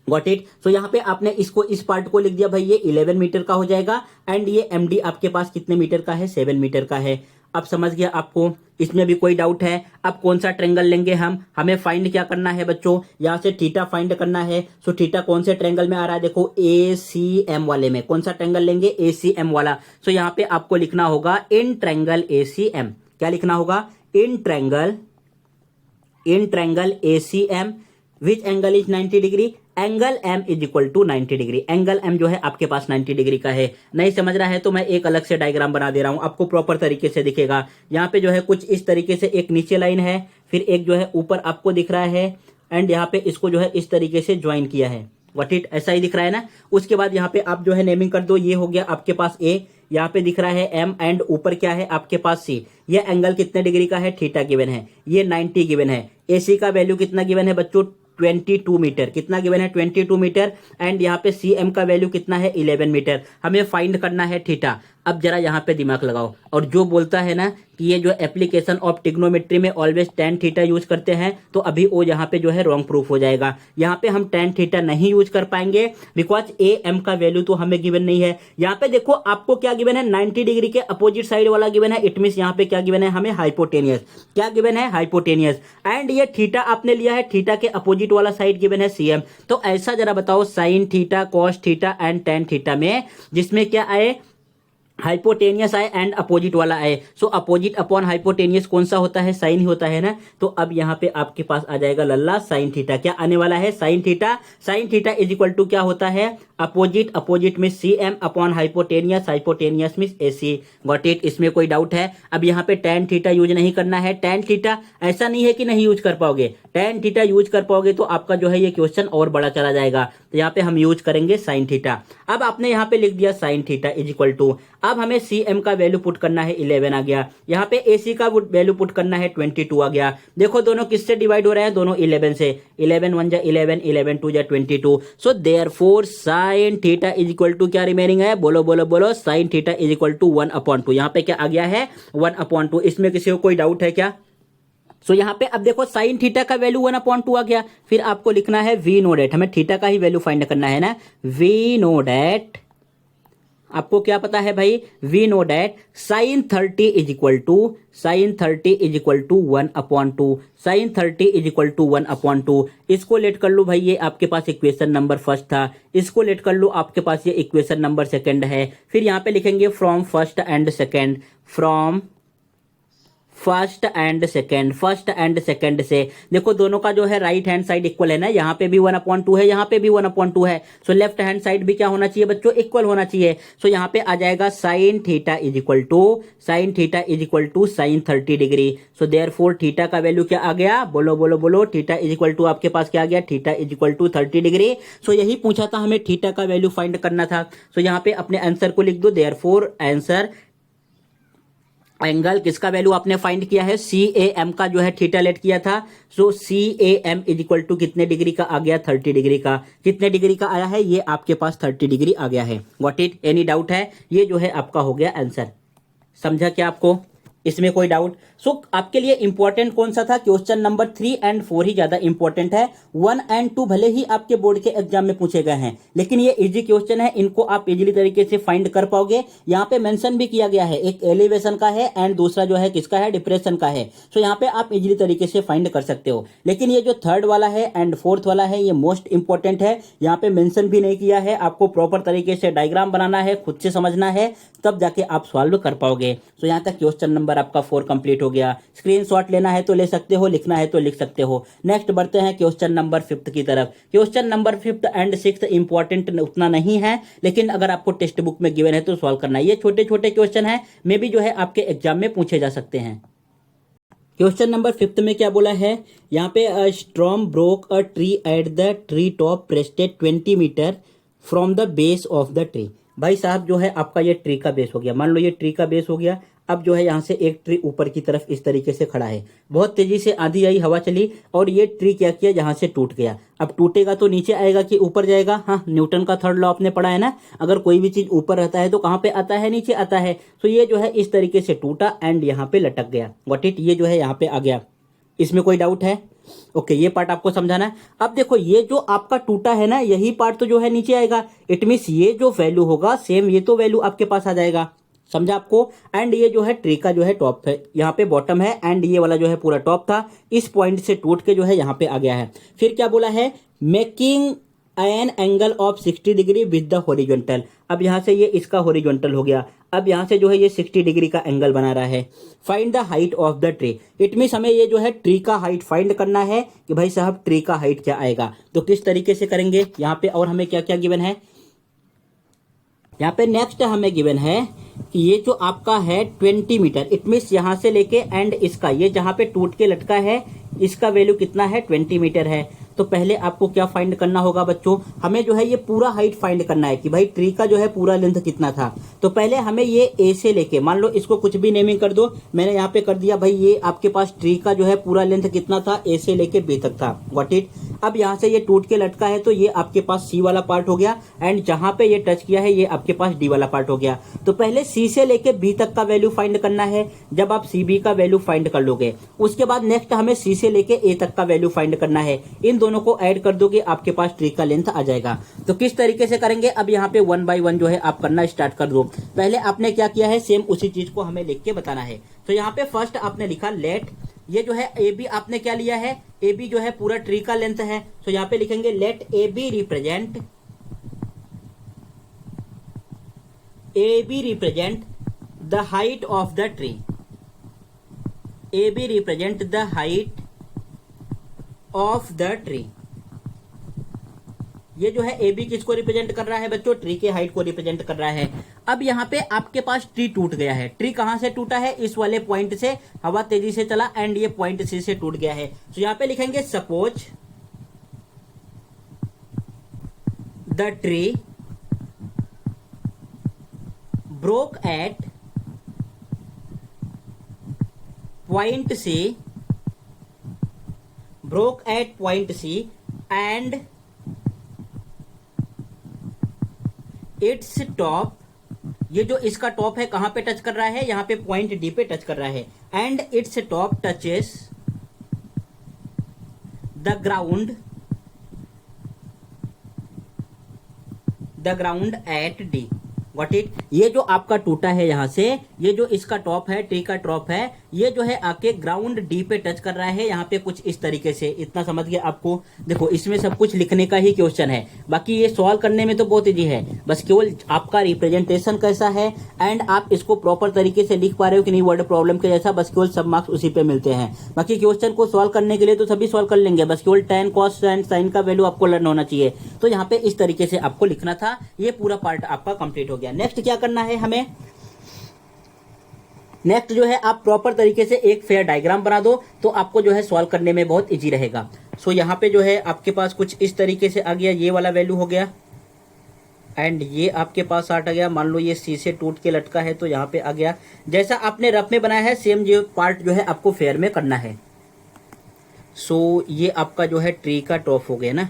गॉट इट, सो यहाँ पे आपने इसको इस पार्ट को लिख दिया भाई, ये 11 मीटर का हो जाएगा, एंड ये एमडी आपके पास कितने मीटर का है, 7 मीटर का है। अब समझ गया आपको, इसमें भी कोई डाउट है। अब कौन सा ट्रायंगल लेंगे हम, हमें फाइंड क्या करना है बच्चों, यहाँ से थीटा फाइंड करना है। सो थीटा कौन से ट्रायंगल में आ रहा है, देखो ए सी एम वाले में। कौन सा ट्रायंगल लेंगे, ए सी एम वाला। सो यहाँ पे आपको लिखना होगा in triangle A C M, क्या लिखना होगा, in triangle A C M which angle is 90 degree, angle M is equal to 90 degree. Angle M जो है आपके पास 90 डिग्री का है। नहीं समझ रहा है तो मैं एक अलग से डायग्राम बना दे रहा हूं, आपको प्रॉपर तरीके से दिखेगा। यहाँ पे जो है कुछ इस तरीके से एक नीचे लाइन है, फिर एक जो है ऊपर आपको दिख रहा है, एंड यहाँ पे इसको जो है इस तरीके से ज्वाइन किया है। व्हाट इट, ऐसा ही दिख रहा है ना। उसके बाद यहाँ पे आप जो है नेमिंग कर दो, ये हो गया आपके पास ए, यहाँ पे दिख रहा है एम, एंड ऊपर क्या है आपके पास सी। ये एंगल कितने डिग्री का है, थीटा गिवन है, ये 90 गिवन है। एसी का वैल्यू कितना गिवन है बच्चों, 22 मीटर, कितना गिवन है 22 मीटर, एंड यहाँ पे सी एम का वैल्यू कितना है 11 मीटर। हमें फाइंड करना है थीटा। अब जरा यहाँ पे दिमाग लगाओ, और जो बोलता है ना कि ये जो एप्लीकेशन ऑफ ट्रिग्नोमेट्री में ऑलवेज tan थीटा यूज करते हैं, तो अभी वो यहाँ पे जो है रॉन्ग प्रूफ हो जाएगा। यहाँ पे हम tan थीटा नहीं यूज कर पाएंगे, बिकॉज ए एम का वैल्यू तो हमें गिवन नहीं है। यहाँ पे देखो आपको क्या गिवन है, 90 डिग्री के अपोजिट साइड वाला गिवन है, इट मीन्स यहाँ पे क्या गिवन है हमें, हाइपोटेनियस। क्या गिवन है, हाइपोटेनियस। एंड ये थीटा आपने लिया है, थीटा के अपोजिट वाला साइड गिवन है सीएम। तो ऐसा जरा बताओ, sine theta, cos theta and tan theta में जिसमें क्या आए, हाइपोटेनियस आए एंड अपोजिट वाला आए। सो अपोजिट अपॉन हाइपोटेनियस कौन सा होता है, साइन ही होता है ना। तो अब यहाँ पे आपके पास आ जाएगा लल्ला साइन थीटा। क्या आने वाला है, sine theta. Sine theta is equal to क्या होता है, opposite, opposite means CM upon hypotenuse, hypotenuse means AC। Got it? इसमें कोई डाउट है? अब यहाँ पे tan थीटा यूज नहीं करना है। tan थीटा ऐसा नहीं है कि नहीं यूज कर पाओगे, tan थीटा यूज कर पाओगे तो आपका जो है ये क्वेश्चन और बड़ा चला जाएगा। तो यहाँ पे हम यूज करेंगे sin थीटा। अब आपने यहाँ पे लिख दिया sin theta is equal to, अब हमें CM का वैल्यू पुट करना है 11 आ गया, यहाँ पे AC का वैल्यू पुट करना है 22 आ गया। देखो दोनों किससे डिवाइड हो रहे हैं? दोनों 11 से। 11 1 जा 11, 11 2 जा 22। So therefore sin theta is equal to क्या रिमेनिंग है? बोलो बोलो बोलो, sin theta is equal to 1/2। यहाँ पे क्या आ गया है? 1/2। इसमें किसी को कोई डाउट है क्या? सो यहाँ पे अब देखो sin थीटा का वैल्यू 1/2 आ गया, फिर आपको लिखना है वी नो डेट, हमें थीटा का ही वैल्यू फाइंड करना है ना। वी नो डेट, आपको क्या पता है भाई? We know that sin 30 is equal to, sin 30 is equal to 1/2, sin 30 is equal to 1/2। इसको लेट कर लो भाई, ये आपके पास इक्वेशन नंबर फर्स्ट था, इसको लेट कर लो, आपके पास ये इक्वेशन नंबर सेकंड है। फिर यहाँ पे लिखेंगे from first and second, from first and second, first and second से देखो दोनों का जो है राइट हैंड साइड इक्वल है ना, यहाँ पे भी 1/2 है, यहाँ पे भी 1/2 है। सो लेफ्ट हैंड साइड भी क्या होना चाहिए बच्चों? इक्वल होना चाहिए। सो यहाँ पे आ जाएगा sin theta is equal to, sin theta is equal to sin 30 degree. So therefore theta का वैल्यू क्या आ गया? बोलो बोलो बोलो, थीटा इज इक्वल टू आपके पास क्या आ गया? Theta is equal to 30 degree. So यही पूछा था हमें, थीटा का वैल्यू फाइंड करना था। सो यहाँ पे अपने आंसर को लिख दो, देयरफॉर आंसर एंगल किसका वैल्यू आपने फाइंड किया है? CAM का जो है थीटा लेट किया था। सो CAM इज इक्वल टू कितने डिग्री का आ गया? 30 डिग्री का। कितने डिग्री का आया है? ये आपके पास 30 डिग्री आ गया है। What it? एनी डाउट है? ये जो है आपका हो गया आंसर। समझा क्या आपको? इसमें कोई डाउट? सो आपके लिए इंपॉर्टेंट कौन सा था? क्वेश्चन नंबर 3 एंड 4 ही ज्यादा इंपॉर्टेंट है। 1 एंड 2 भले ही आपके बोर्ड के एग्जाम में पूछे गए हैं, लेकिन ये इजी क्वेश्चन है, इनको आप इजीली तरीके से फाइंड कर पाओगे। यहाँ पे मेंशन भी किया गया है, एक एलिवेशन का है एंड दूसरा जो है किसका है? डिप्रेशन का है। सो यहाँ पे आप इजीली तरीके से फाइंड कर सकते हो। लेकिन ये जो थर्ड वाला है एंड फोर्थ वाला है, ये मोस्ट इंपॉर्टेंट है। यहाँ पे मेंशन भी नहीं किया है, आपको प्रॉपर तरीके से डायग्राम बनाना है, खुद से समझना है, तब जाके आप सॉल्व कर पाओगे। सो यहाँ तक क्वेश्चन नंबर आपका 4 कंप्लीट हो गया। स्क्रीनशॉट लेना है तो ले सकते हो, लिखना है तो लिख सकते हो। नेक्स्ट बढ़ते हैं क्वेश्चन नंबर 5 की तरफ। क्वेश्चन नंबर 5 एंड 6 इंपॉर्टेंट उतना नहीं है, लेकिन अगर आपको टेक्स्ट बुक में गिवन है तो सॉल्व करना है। ये छोटे छोटे क्वेश्चन है, मे भी जो है आपके एग्जाम में पूछे जा सकते हैं। क्वेश्चन नंबर 5 में क्या बोला है? यहाँ पे storm broke a tree at the tree top rested 20 metre from the base of the tree. भाई साहब जो है आपका ये ट्री का बेस हो गया, मान लो ये ट्री का बेस हो गया। अब जो है यहाँ से एक ट्री ऊपर की तरफ इस तरीके से खड़ा है, बहुत तेजी से आंधी आई, हवा चली और ये ट्री क्या किया? यहाँ से टूट गया। अब टूटेगा तो नीचे आएगा कि ऊपर जाएगा? हाँ, न्यूटन का थर्ड लॉ आपने पढ़ा है ना, अगर कोई भी चीज ऊपर रहता है तो कहाँ पे आता है? नीचे आता है। तो ये जो है इस तरीके से टूटा एंड यहाँ पे लटक गया। What it? ये जो है यहाँ पे आ गया। इसमें कोई डाउट है? ओके, ये पार्ट आपको समझाना है। अब देखो ये जो आपका टूटा है ना, यही पार्ट तो जो है नीचे आएगा। इट मीन्स ये जो वैल्यू होगा सेम ये तो वैल्यू आपके पास आ जाएगा। समझा आपको? एंड ये जो है ट्री का जो है टॉप है, यहाँ पे बॉटम है एंड ये वाला जो है पूरा टॉप था, इस पॉइंट से टूट के जो है यहाँ पे आ गया है। फिर क्या बोला है? Making an angle of 60 degree with the horizontal. अब यहाँ से ये इसका हॉरिजॉन्टल हो गया, अब यहाँ से जो है ये 60 डिग्री का एंगल बना रहा है। Find the height of the tree. It means हमें ये जो है ट्री का हाइट फाइंड करना है कि भाई साहब ट्री का हाइट क्या आएगा। तो किस तरीके से करेंगे यहाँ पे? और हमें क्या क्या गिवन है यहाँ पे? नेक्स्ट हमें गिवन है कि ये जो आपका है 20 मीटर, इट मीन्स यहाँ से लेके एंड इसका ये जहाँ पे टूट के लटका है इसका वैल्यू कितना है? 20 मीटर है। तो पहले आपको क्या फाइंड करना होगा बच्चों? हमें जो है ये पूरा हाइट फाइंड करना है कि भाई ट्री का जो है पूरा लेंथ कितना था। तो पहले हमें ये ए से लेके, मान लो इसको कुछ भी नेमिंग कर दो, मैंने यहाँ पे कर दिया भाई ये आपके पास ट्री का जो है पूरा लेंथ कितना था? ए से लेके बी तक था। What it? अब यहाँ से ये टूट के लटका है तो ये आपके पास सी वाला पार्ट हो गया एंड जहां पे ये टच किया है ये आपके पास डी वाला पार्ट हो गया। तो पहले सी से लेके बी तक का वैल्यू फाइंड करना है। जब आप सी बी का वैल्यू फाइंड कर लोगे उसके बाद नेक्स्ट हमें सी से लेके ए तक का वैल्यू फाइंड करना है। इन दोनों को ऐड कर दोगे आपके पास ट्री का लेंथ आ जाएगा। तो किस तरीके से करेंगे? अब यहाँ पे 1 बाय 1 जो है आप करना स्टार्ट कर दो। पहले आपने क्या किया है? सेम उसी चीज को हमें लिख के बताना है। तो यहाँ पे फर्स्ट आपने लिखा लेट, ये जो है ए बी आपने क्या लिया है? ए बी जो है पूरा ट्री का लेंथ है। तो यहाँ पे लिखेंगे let A B represent the height of the tree. A B represent the height of the tree. ये जो है ए बी किसको रिप्रेजेंट कर रहा है बच्चों, ट्री के हाइट को रिप्रेजेंट कर रहा है। अब यहाँ पे आपके पास ट्री टूट गया है। ट्री कहां से टूटा है, इस वाले पॉइंट से, हवा तेजी से चला एंड ये पॉइंट सी से टूट गया है। तो यहाँ पे लिखेंगे suppose the tree broke at point C, broke at point C and its top, ये जो इसका टॉप है कहां पे टच कर रहा है, यहां पे पॉइंट डी पे टच कर रहा है, and its top touches the ground eight D. Got it. ये जो आपका टूटा है यहां से, ये जो इसका टॉप है, ट्री का टॉप है, ये जो है आके ग्राउंड डी पे टच कर रहा है, यहाँ पे कुछ इस तरीके से। इतना समझ गया आपको। देखो इसमें सब कुछ लिखने का ही क्वेश्चन है, बाकी ये सॉल्व करने में तो बहुत इजी है, बस केवल आपका रिप्रेजेंटेशन कैसा है एंड आप इसको प्रॉपर तरीके से लिख पा रहे हो कि नहीं वर्ड प्रॉब्लम के जैसा, बस केवल सब मार्क्स उसी पे मिलते हैं। बाकी क्वेश्चन को सॉल्व करने के लिए तो सभी सॉल्व कर लेंगे, बस केवल tan cos एंड sin का वैल्यू आपको लर्न होना चाहिए। तो यहाँ पे इस तरीके से आपको लिखना था। ये पूरा पार्ट आपका कंप्लीट हो गया। नेक्स्ट क्या करना है हमें, नेक्स्ट जो है आप प्रॉपर तरीके से एक फेयर डायग्राम बना दो, तो आपको जो है सॉल्व करने में बहुत इजी रहेगा। सो यहाँ पे जो है आपके पास कुछ इस तरीके से आ गया, ये वाला वैल्यू हो गया एंड ये आपके पास आ गया। मान लो ये सी से टूट के लटका है तो यहाँ पे आ गया। जैसा आपने रफ में बनाया है सेम जो पार्ट जो है आपको फेयर में करना है। सो ये आपका जो है ट्री का टॉप हो गया ना,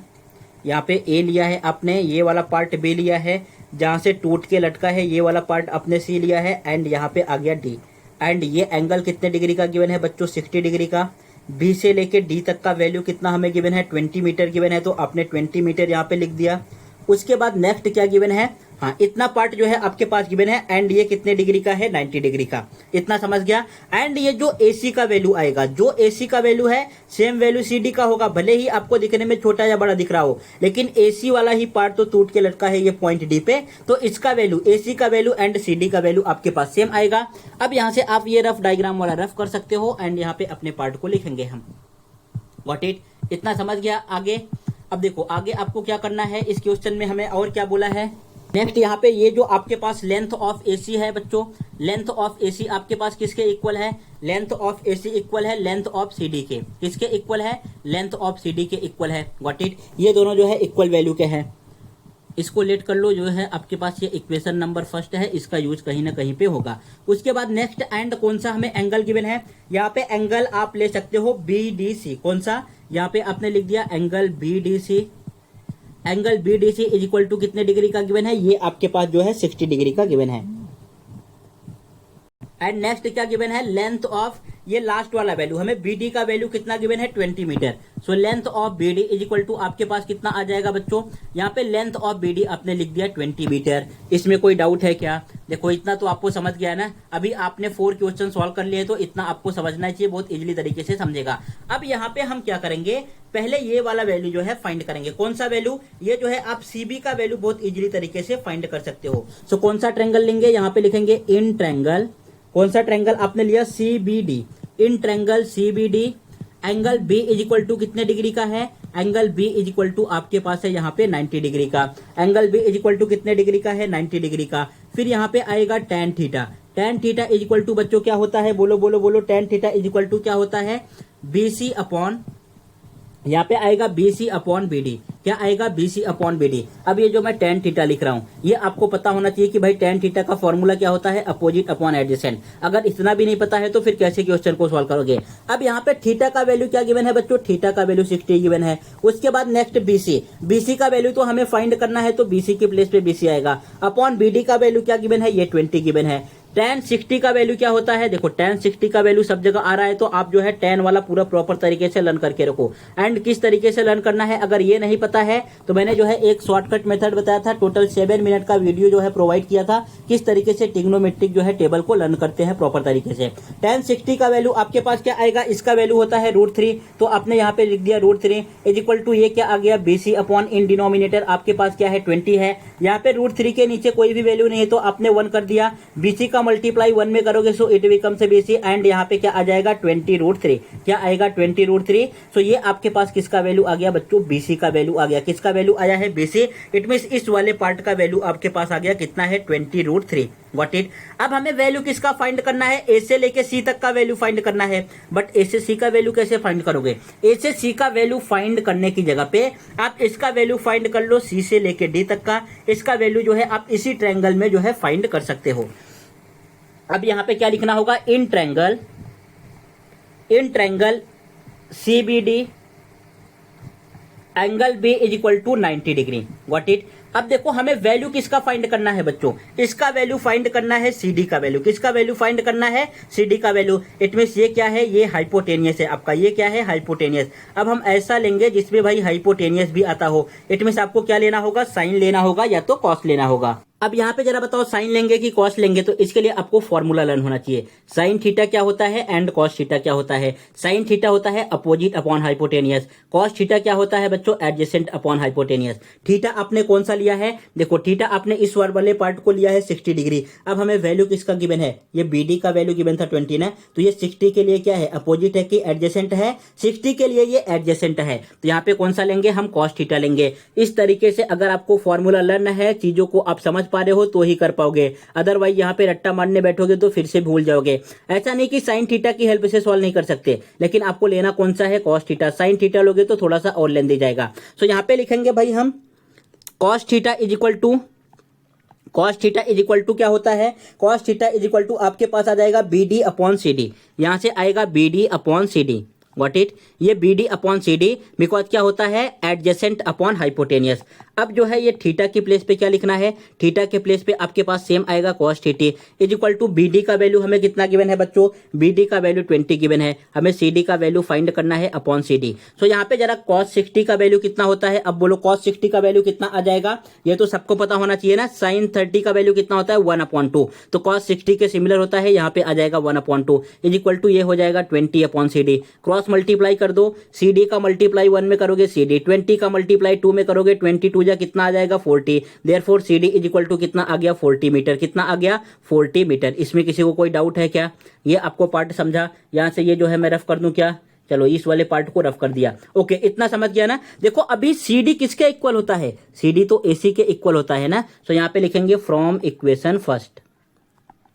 यहाँ पे ए लिया है आपने, ये वाला पार्ट बी लिया है, जहां से टूट के लटका है ये वाला पार्ट आपने सी लिया है एंड यहाँ पे आ गया डी। एंड ये एंगल कितने डिग्री का गिवन है बच्चों, 60 डिग्री का। बी से लेके डी तक का वैल्यू कितना हमें गिवन है, 20 मीटर गिवन है, तो आपने 20 मीटर यहाँ पे लिख दिया। उसके बाद नेक्स्ट क्या गिवन है, हाँ इतना पार्ट जो है आपके पास गिवन है एंड ये कितने डिग्री का है, 90 डिग्री का। इतना समझ गया। एंड ये जो AC का वैल्यू आएगा, जो AC का वैल्यू है सेम वैल्यू CD का होगा, भले ही आपको दिखने में छोटा या बड़ा दिख रहा हो, लेकिन AC वाला ही पार्ट तो टूट के लटका है ये पॉइंट D पे, तो इसका वैल्यू AC का वैल्यू एंड CD का वैल्यू आपके पास सेम आएगा। अब यहाँ से आप ये रफ डायग्राम वाला रफ कर सकते हो एंड यहाँ पे अपने पार्ट को लिखेंगे हम। Got it. इतना समझ गया। आगे अब देखो आगे आपको क्या करना है, इस क्वेश्चन में हमें और क्या बोला है। नेक्स्ट यहाँ पे ये जो आपके पास लेंथ ऑफ AC है बच्चों, लेंथ ऑफ AC आपके पास किसके इक्वल है, लेंथ ऑफ AC इक्वल है लेंथ ऑफ CD के। किसके इक्वल है, लेंथ ऑफ CD के इक्वल है। Got it. ये दोनों जो है इक्वल वैल्यू के हैं। इसको लेट कर लो, जो है आपके पास ये इक्वेशन नंबर फर्स्ट है, इसका यूज कहीं ना कहीं पे होगा। उसके बाद नेक्स्ट एंड कौन सा हमें एंगल गिवन है, यहाँ पे एंगल आप ले सकते हो BDC। कौन सा, यहाँ पे आपने लिख दिया angle BDC। Angle BDC is equal to कितने डिग्री का गिवन है, ये आपके पास जो है 60 डिग्री का गिवन है। एंड नेक्स्ट क्या गिवन है, लेंथ ऑफ, ये लास्ट वाला वैल्यू हमें BD का वैल्यू कितना गिवन है, 20 metre. So length of BD is equal to आपके पास कितना आ जाएगा बच्चों, यहाँ पे लेंथ ऑफ BD आपने लिख दिया 20 मीटर। इसमें कोई डाउट है क्या, देखो इतना तो आपको समझ गया ना। अभी आपने 4 क्वेश्चन सॉल्व कर लिए, तो इतना आपको समझना चाहिए, बहुत इजीली तरीके से समझेगा। अब यहाँ पे हम क्या करेंगे, पहले ये वाला वैल्यू जो है फाइंड करेंगे। कौन सा वैल्यू, ये जो है आप CB का वैल्यू बहुत इजीली तरीके से फाइंड कर सकते हो। सो कौन सा ट्रायंगल लेंगे, यहाँ पे लिखेंगे इन ट्रायंगल। कौन सा ट्रायंगल आपने लिया, CBD। In triangle CBD angle B is equal to कितने डिग्री का है, angle B is equal to आपके पास है यहाँ पे 90 डिग्री का। Angle B is equal to कितने डिग्री का है, 90 डिग्री का। फिर यहाँ पे आएगा tan theta. tan theta is equal to बच्चों क्या होता है, बोलो बोलो बोलो, tan theta is equal to क्या होता है, BC अपॉन, यहाँ पे आएगा BC अपॉन BD। क्या आएगा, BC अपॉन BD। अब ये जो मैं tan थीटा लिख रहा हूँ, ये आपको पता होना चाहिए कि भाई tan थीटा का फॉर्मूला क्या होता है, अपोजिट अपॉन एडजेसेंट। अगर इतना भी नहीं पता है तो फिर कैसे क्वेश्चन को सॉल्व करोगे। अब यहाँ पे थीटा का वैल्यू क्या गिवन है बच्चों, थीटा का वैल्यू 60 गिवन है। उसके बाद नेक्स्ट BC, BC का वैल्यू तो हमें फाइंड करना है, तो BC के प्लेस पे BC आएगा। अपॉन BD का वैल्यू क्या गिवन है, ये 20 गिवन है। tan 60 का वैल्यू क्या होता है, देखो tan 60 का वैल्यू सब जगह आ रहा है, तो आप जो है tan वाला पूरा प्रॉपर तरीके से लर्न करके रखो। एंड किस तरीके से लर्न करना है, अगर ये नहीं पता है तो मैंने जो है एक शॉर्टकट मेथड बताया था, टोटल 7 मिनट का वीडियो जो है प्रोवाइड किया था, किस तरीके से ट्रिग्नोमेट्रिक जो है टेबल को लर्न करते हैं प्रॉपर तरीके से। tan 60 का वैल्यू आपके पास क्या आएगा, इसका वैल्यू होता है √3, तो आपने यहाँ पे लिख दिया √3 इज इक्वल टू ये क्या आ गया, BC अपॉन इन डिनोमिनेटर आपके पास क्या है 20 है। यहाँ पे √3 के नीचे कोई भी वैल्यू नहीं है, तो आपने 1 कर दिया। BC का मल्टीप्लाई 1 में करोगे so it becomes BC and यहाँ पे क्या आ जाएगा 20√3, क्या आएगा 20√3। सो ये आपके पास किसका वैल्यू आ गया बच्चों, BC का वैल्यू आ गया। किसका वैल्यू आया है, BC। इट मीन्स इस वाले पार्ट का वैल्यू आपके पास आ गया कितना है 20√3। Got it? अब हमें वैल्यू किसका फाइंड करना है, ए से लेके सी तक का वैल्यू फाइंड करना है। बट ए से सी का वैल्यू कैसे फाइंड करोगे, ए से सी का वैल्यू फाइंड करने की जगह पे आप इसका वैल्यू फाइंड कर लो, सी से लेके डी तक का। इसका वैल्यू जो है आप इसी ट्रायंगल में जो है फाइंड कर सकते हो। अब यहां पे क्या लिखना होगा, in triangle CBD angle B is equal to 90 degree. Got it? अब देखो हमें वैल्यू किसका फाइंड करना है बच्चों, इसका वैल्यू फाइंड करना है CD का वैल्यू। किसका वैल्यू फाइंड करना है, CD का वैल्यू। इट मीन्स ये क्या है, ये हाइपोटेनियस है आपका, ये क्या है हाइपोटेनियस। अब हम ऐसा लेंगे जिसमें भाई हाइपोटेनियस भी आता हो। इट मीन्स आपको क्या लेना होगा, साइन लेना होगा या तो कॉस लेना होगा। अब यहाँ पे जरा बताओ साइन लेंगे कि कॉस लेंगे, तो इसके लिए आपको फॉर्मूला लर्न होना चाहिए। साइन थीटा क्या होता है एंड कॉस थीटा क्या होता है। साइन थीटा होता है opposite upon hypotenuse, cos theta क्या होता है बच्चों, एडजेसेंट अपॉन हाइपोटेनियस। थीटा आपने कौन सा लिया है, देखो थीटा आपने इस वाले पार्ट को लिया है 60 डिग्री। अब हमें वैल्यू किसका गिवन है, ये BD का वैल्यू गिवन था 20 ना, तो ये 60 के लिए क्या है, अपोजिट है कि एडजेसेंट है, 60 के लिए ये एडजेसेंट है। तो यहाँ पे कौन सा लेंगे, हम कॉस थीटा लेंगे। इस तरीके से अगर आपको फॉर्मूला लर्न है, चीजों को आप समझ पा रहे हो तो ही कर पाओगे, अदरवाइज यहाँ पे रट्टा मारने बैठोगे तो फिर से भूल जाओगे। ऐसा नहीं कि साइन थीटा की हेल्प से सॉल्व नहीं कर सकते, लेकिन आपको लेना कौन सा है, कॉस थीटा। साइन थीटा लोगे तो थोड़ा सा और लेंदी जाएगा। सो यहाँ पे लिखेंगे भाई हम cos theta is equal to क्या होता है, cos theta is equal to आपके पास आ जाएगा BD अपॉन CD। यहां से आएगा BD upon CD। Got it? ये BD अपॉन CD बिकॉज क्या होता है, एडजेसेंट अपॉन हाइपोटेनियस। अब जो है ये थीटा की प्लेस पे क्या लिखना है, थीटा के प्लेस पे आपके पास सेम आएगा cos theta is equal to BD का वैल्यू हमें कितना गिवन है बच्चों, BD का वैल्यू 20 गिवन है, हमें CD का वैल्यू फाइंड करना है अपॉन CD। सो यहाँ पे जरा कॉस 60 का वैल्यू कितना होता है, अब बोलो कॉस 60 का वैल्यू कितना आ जाएगा, ये तो सबको पता होना चाहिए ना। साइन 30 का वैल्यू कितना होता है 1/2, तो कॉस 60 के सिमिलर होता है, यहाँ पे आ जाएगा 1/2 इज इक्वल टू ये हो जाएगा 20 अपॉन CD। क्रॉस मल्टीप्लाई कर दो, CD का मल्टीप्लाई 1 में करोगे CD, 20 का मल्टीप्लाई 2 में करोगे 22 जा कितना आ जाएगा 40। Therefore CD is equal to कितना आ गया 40 मीटर, कितना आ गया 40 मीटर। इसमें किसी को कोई डाउट है क्या, ये आपको पार्ट समझा, यहां से ये जो है मैं रफ कर दूं क्या, चलो इस वाले पार्ट को रफ कर दिया। ओके इतना समझ गया ना। देखो अभी CD किसके इक्वल होता है, CD तो AC के इक्वल होता है ना। सो यहां पे लिखेंगे from equation first,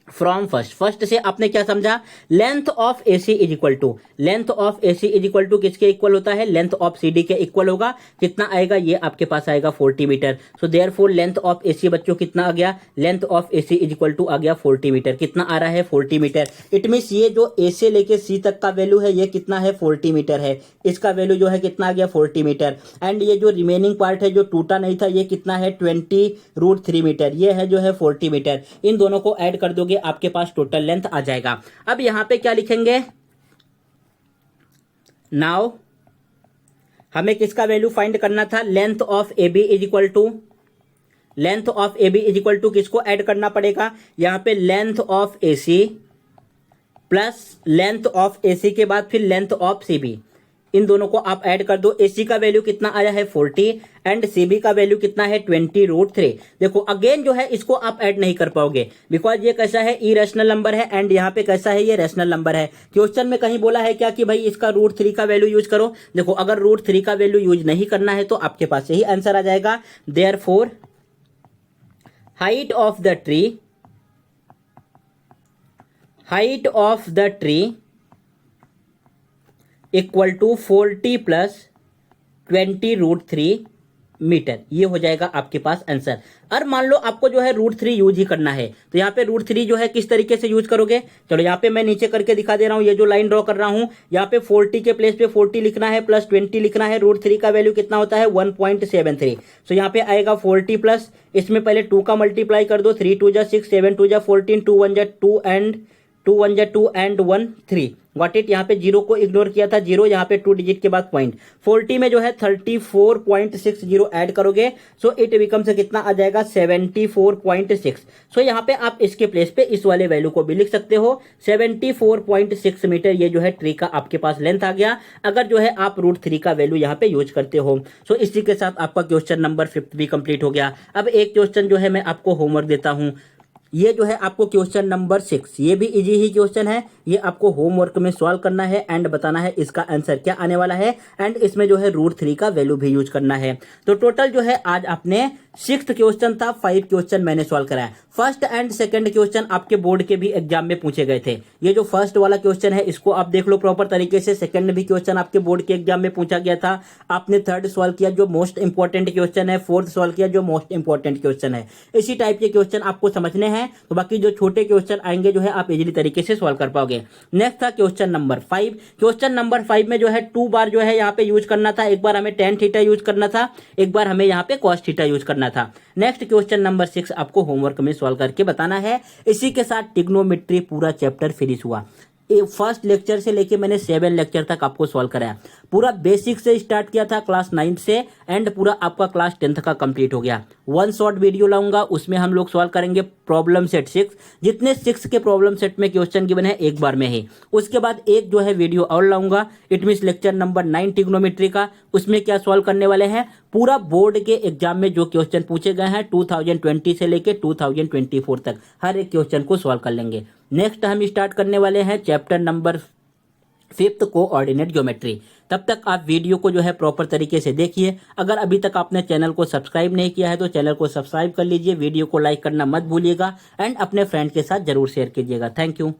from first से आपने क्या समझा, length of AC is equal to, length of AC is equal to किसके इक्वल होता है, लेंथ ऑफ CD के इक्वल होगा। कितना आएगा, ये आपके पास आएगा 40 metre. So therefore length of AC बच्चों कितना आ गया, length of AC is equal to आ गया 40 मीटर। कितना आ रहा है 40 मीटर। इट मीन्स ये जो A से लेके C तक का वैल्यू है ये कितना है 40 मीटर है, इसका वैल्यू जो है कितना आ गया 40 मीटर। एंड ये जो रिमेनिंग पार्ट है जो टूटा नहीं था ये कितना है 20√3 मीटर, ये है जो है 40 मीटर। इन दोनों को ऐड कर दोगे आपके पास टोटल लेंथ आ जाएगा। अब यहां पे क्या लिखेंगे, नाउ हमें किसका वैल्यू फाइंड करना था, length of AB is equal to, length of AB is equal to किसको ऐड करना पड़ेगा, यहां पे length of AC plus length of AC के बाद फिर लेंथ ऑफ CB, इन दोनों को आप ऐड कर दो। AC का वैल्यू कितना आया है 40 एंड CB का वैल्यू कितना है 20√3। देखो अगेन जो है इसको आप ऐड नहीं कर पाओगे बिकॉज ये कैसा है, इरेशनल नंबर है एंड यहाँ पे कैसा है, ये रैशनल नंबर है। क्वेश्चन में कहीं बोला है क्या कि भाई इसका √3 का वैल्यू यूज करो, देखो अगर √3 का वैल्यू यूज नहीं करना है तो आपके पास यही आंसर आ जाएगा। Therefore height of the tree, height of the tree equal to 40 plus 20√3 metre, ये हो जाएगा आपके पास आंसर। और मान लो आपको जो है √3 यूज ही करना है तो यहाँ पे √3 जो है किस तरीके से यूज करोगे, चलो यहाँ पे मैं नीचे करके दिखा दे रहा हूँ। ये जो लाइन ड्रॉ कर रहा हूँ यहाँ पे 40 के प्लेस पे 40 लिखना है प्लस 20 लिखना है। √3 का वैल्यू कितना होता है 1.73। सो यहाँ पे आएगा 40 प्लस, इसमें पहले 2 का मल्टीप्लाई कर दो, 3 2 जा 6, 7 2 जा 14, 2 1 जा 2 एंड 2 1 जा 2 एंड 1 3। Got it? यहाँ पे 0 को इग्नोर किया था, 0 यहाँ पे 2 डिजिट के बाद पॉइंट। 40 में जो है 34.60 ऐड करोगे सो इट बिकम से कितना आ जाएगा 74.6। सो यहाँ पे आप इसके प्लेस पे इस वाले वैल्यू को भी लिख सकते हो 74.6 मीटर। ये जो है ट्री का आपके पास लेंथ आ गया अगर जो है आप √3 का वैल्यू यहाँ पे यूज करते हो। सो इसी के साथ आपका क्वेश्चन नंबर 5 भी कंप्लीट हो गया। अब एक क्वेश्चन जो है मैं आपको होमवर्क देता हूँ, ये जो है आपको क्वेश्चन नंबर 6, ये भी इजी ही क्वेश्चन है। ये आपको होमवर्क में सॉल्व करना है एंड बताना है इसका आंसर क्या आने वाला है, एंड इसमें जो है √3 का वैल्यू भी यूज करना है। तो टोटल जो है आज आपने 6th क्वेश्चन था, 5 क्वेश्चन मैंने सॉल्व कराया। फर्स्ट एंड सेकंड क्वेश्चन आपके बोर्ड के भी एग्जाम में पूछे गए थे। ये जो फर्स्ट वाला क्वेश्चन है इसको आप देख लो प्रॉपर तरीके से। सेकंड भी क्वेश्चन आपके बोर्ड के एग्जाम में पूछा गया था। आपने थर्ड सॉल्व किया जो मोस्ट इंपॉर्टेंट क्वेश्चन है, फोर्थ सॉल्व किया जो मोस्ट इंपॉर्टेंट क्वेश्चन है। इसी टाइप के क्वेश्चन आपको समझने हैं, तो बाकी जो छोटे क्वेश्चन आएंगे जो है आप इजीली तरीके से सॉल्व कर पाओगे। नेक्स्ट था क्वेश्चन नंबर 5। क्वेश्चन नंबर 5 में जो है 2 बार जो है यहाँ पे यूज करना था। एक बार हमें tan थीटा यूज करना था, एक बार हमें यहाँ पे cos थीटा यूज करना था। नेक्स्ट क्वेश्चन नंबर 6 आपको होमवर्क में सॉल्व करके बताना है। इसी के साथ ट्रिग्नोमेट्री पूरा चैप्टर फिनिश हुआ। फर्स्ट लेक्चर से लेके मैंने 7 लेक्चर तक आपको सॉल्व कराया। पूरा बेसिक से स्टार्ट किया था क्लास 9 से, एंड पूरा आपका क्लास 10th का कंप्लीट हो गया। 1 शॉर्ट वीडियो लाऊंगा, उसमें हम लोग सॉल्व करेंगे प्रॉब्लम सेट 6। जितने 6 के प्रॉब्लम सेट में क्वेश्चन गिवन है एक बार में ही। उसके बाद एक जो है वीडियो और लाऊंगा, it means lecture number 9 trigonometry का। उसमें क्या सॉल्व करने वाले हैं, पूरा बोर्ड के एग्जाम में जो क्वेश्चन पूछे गए हैं 2020 से लेके 2024 तक हर एक क्वेश्चन को सॉल्व कर लेंगे। नेक्स्ट हम स्टार्ट करने वाले हैं चैप्टर नंबर 5 कोऑर्डिनेट ज्योमेट्री। तब तक आप वीडियो को जो है प्रॉपर तरीके से देखिए। अगर अभी तक आपने चैनल को सब्सक्राइब नहीं किया है तो चैनल को सब्सक्राइब कर लीजिए, वीडियो को लाइक करना मत भूलिएगा, एंड अपने फ्रेंड के साथ जरूर शेयर कीजिएगा। Thank you.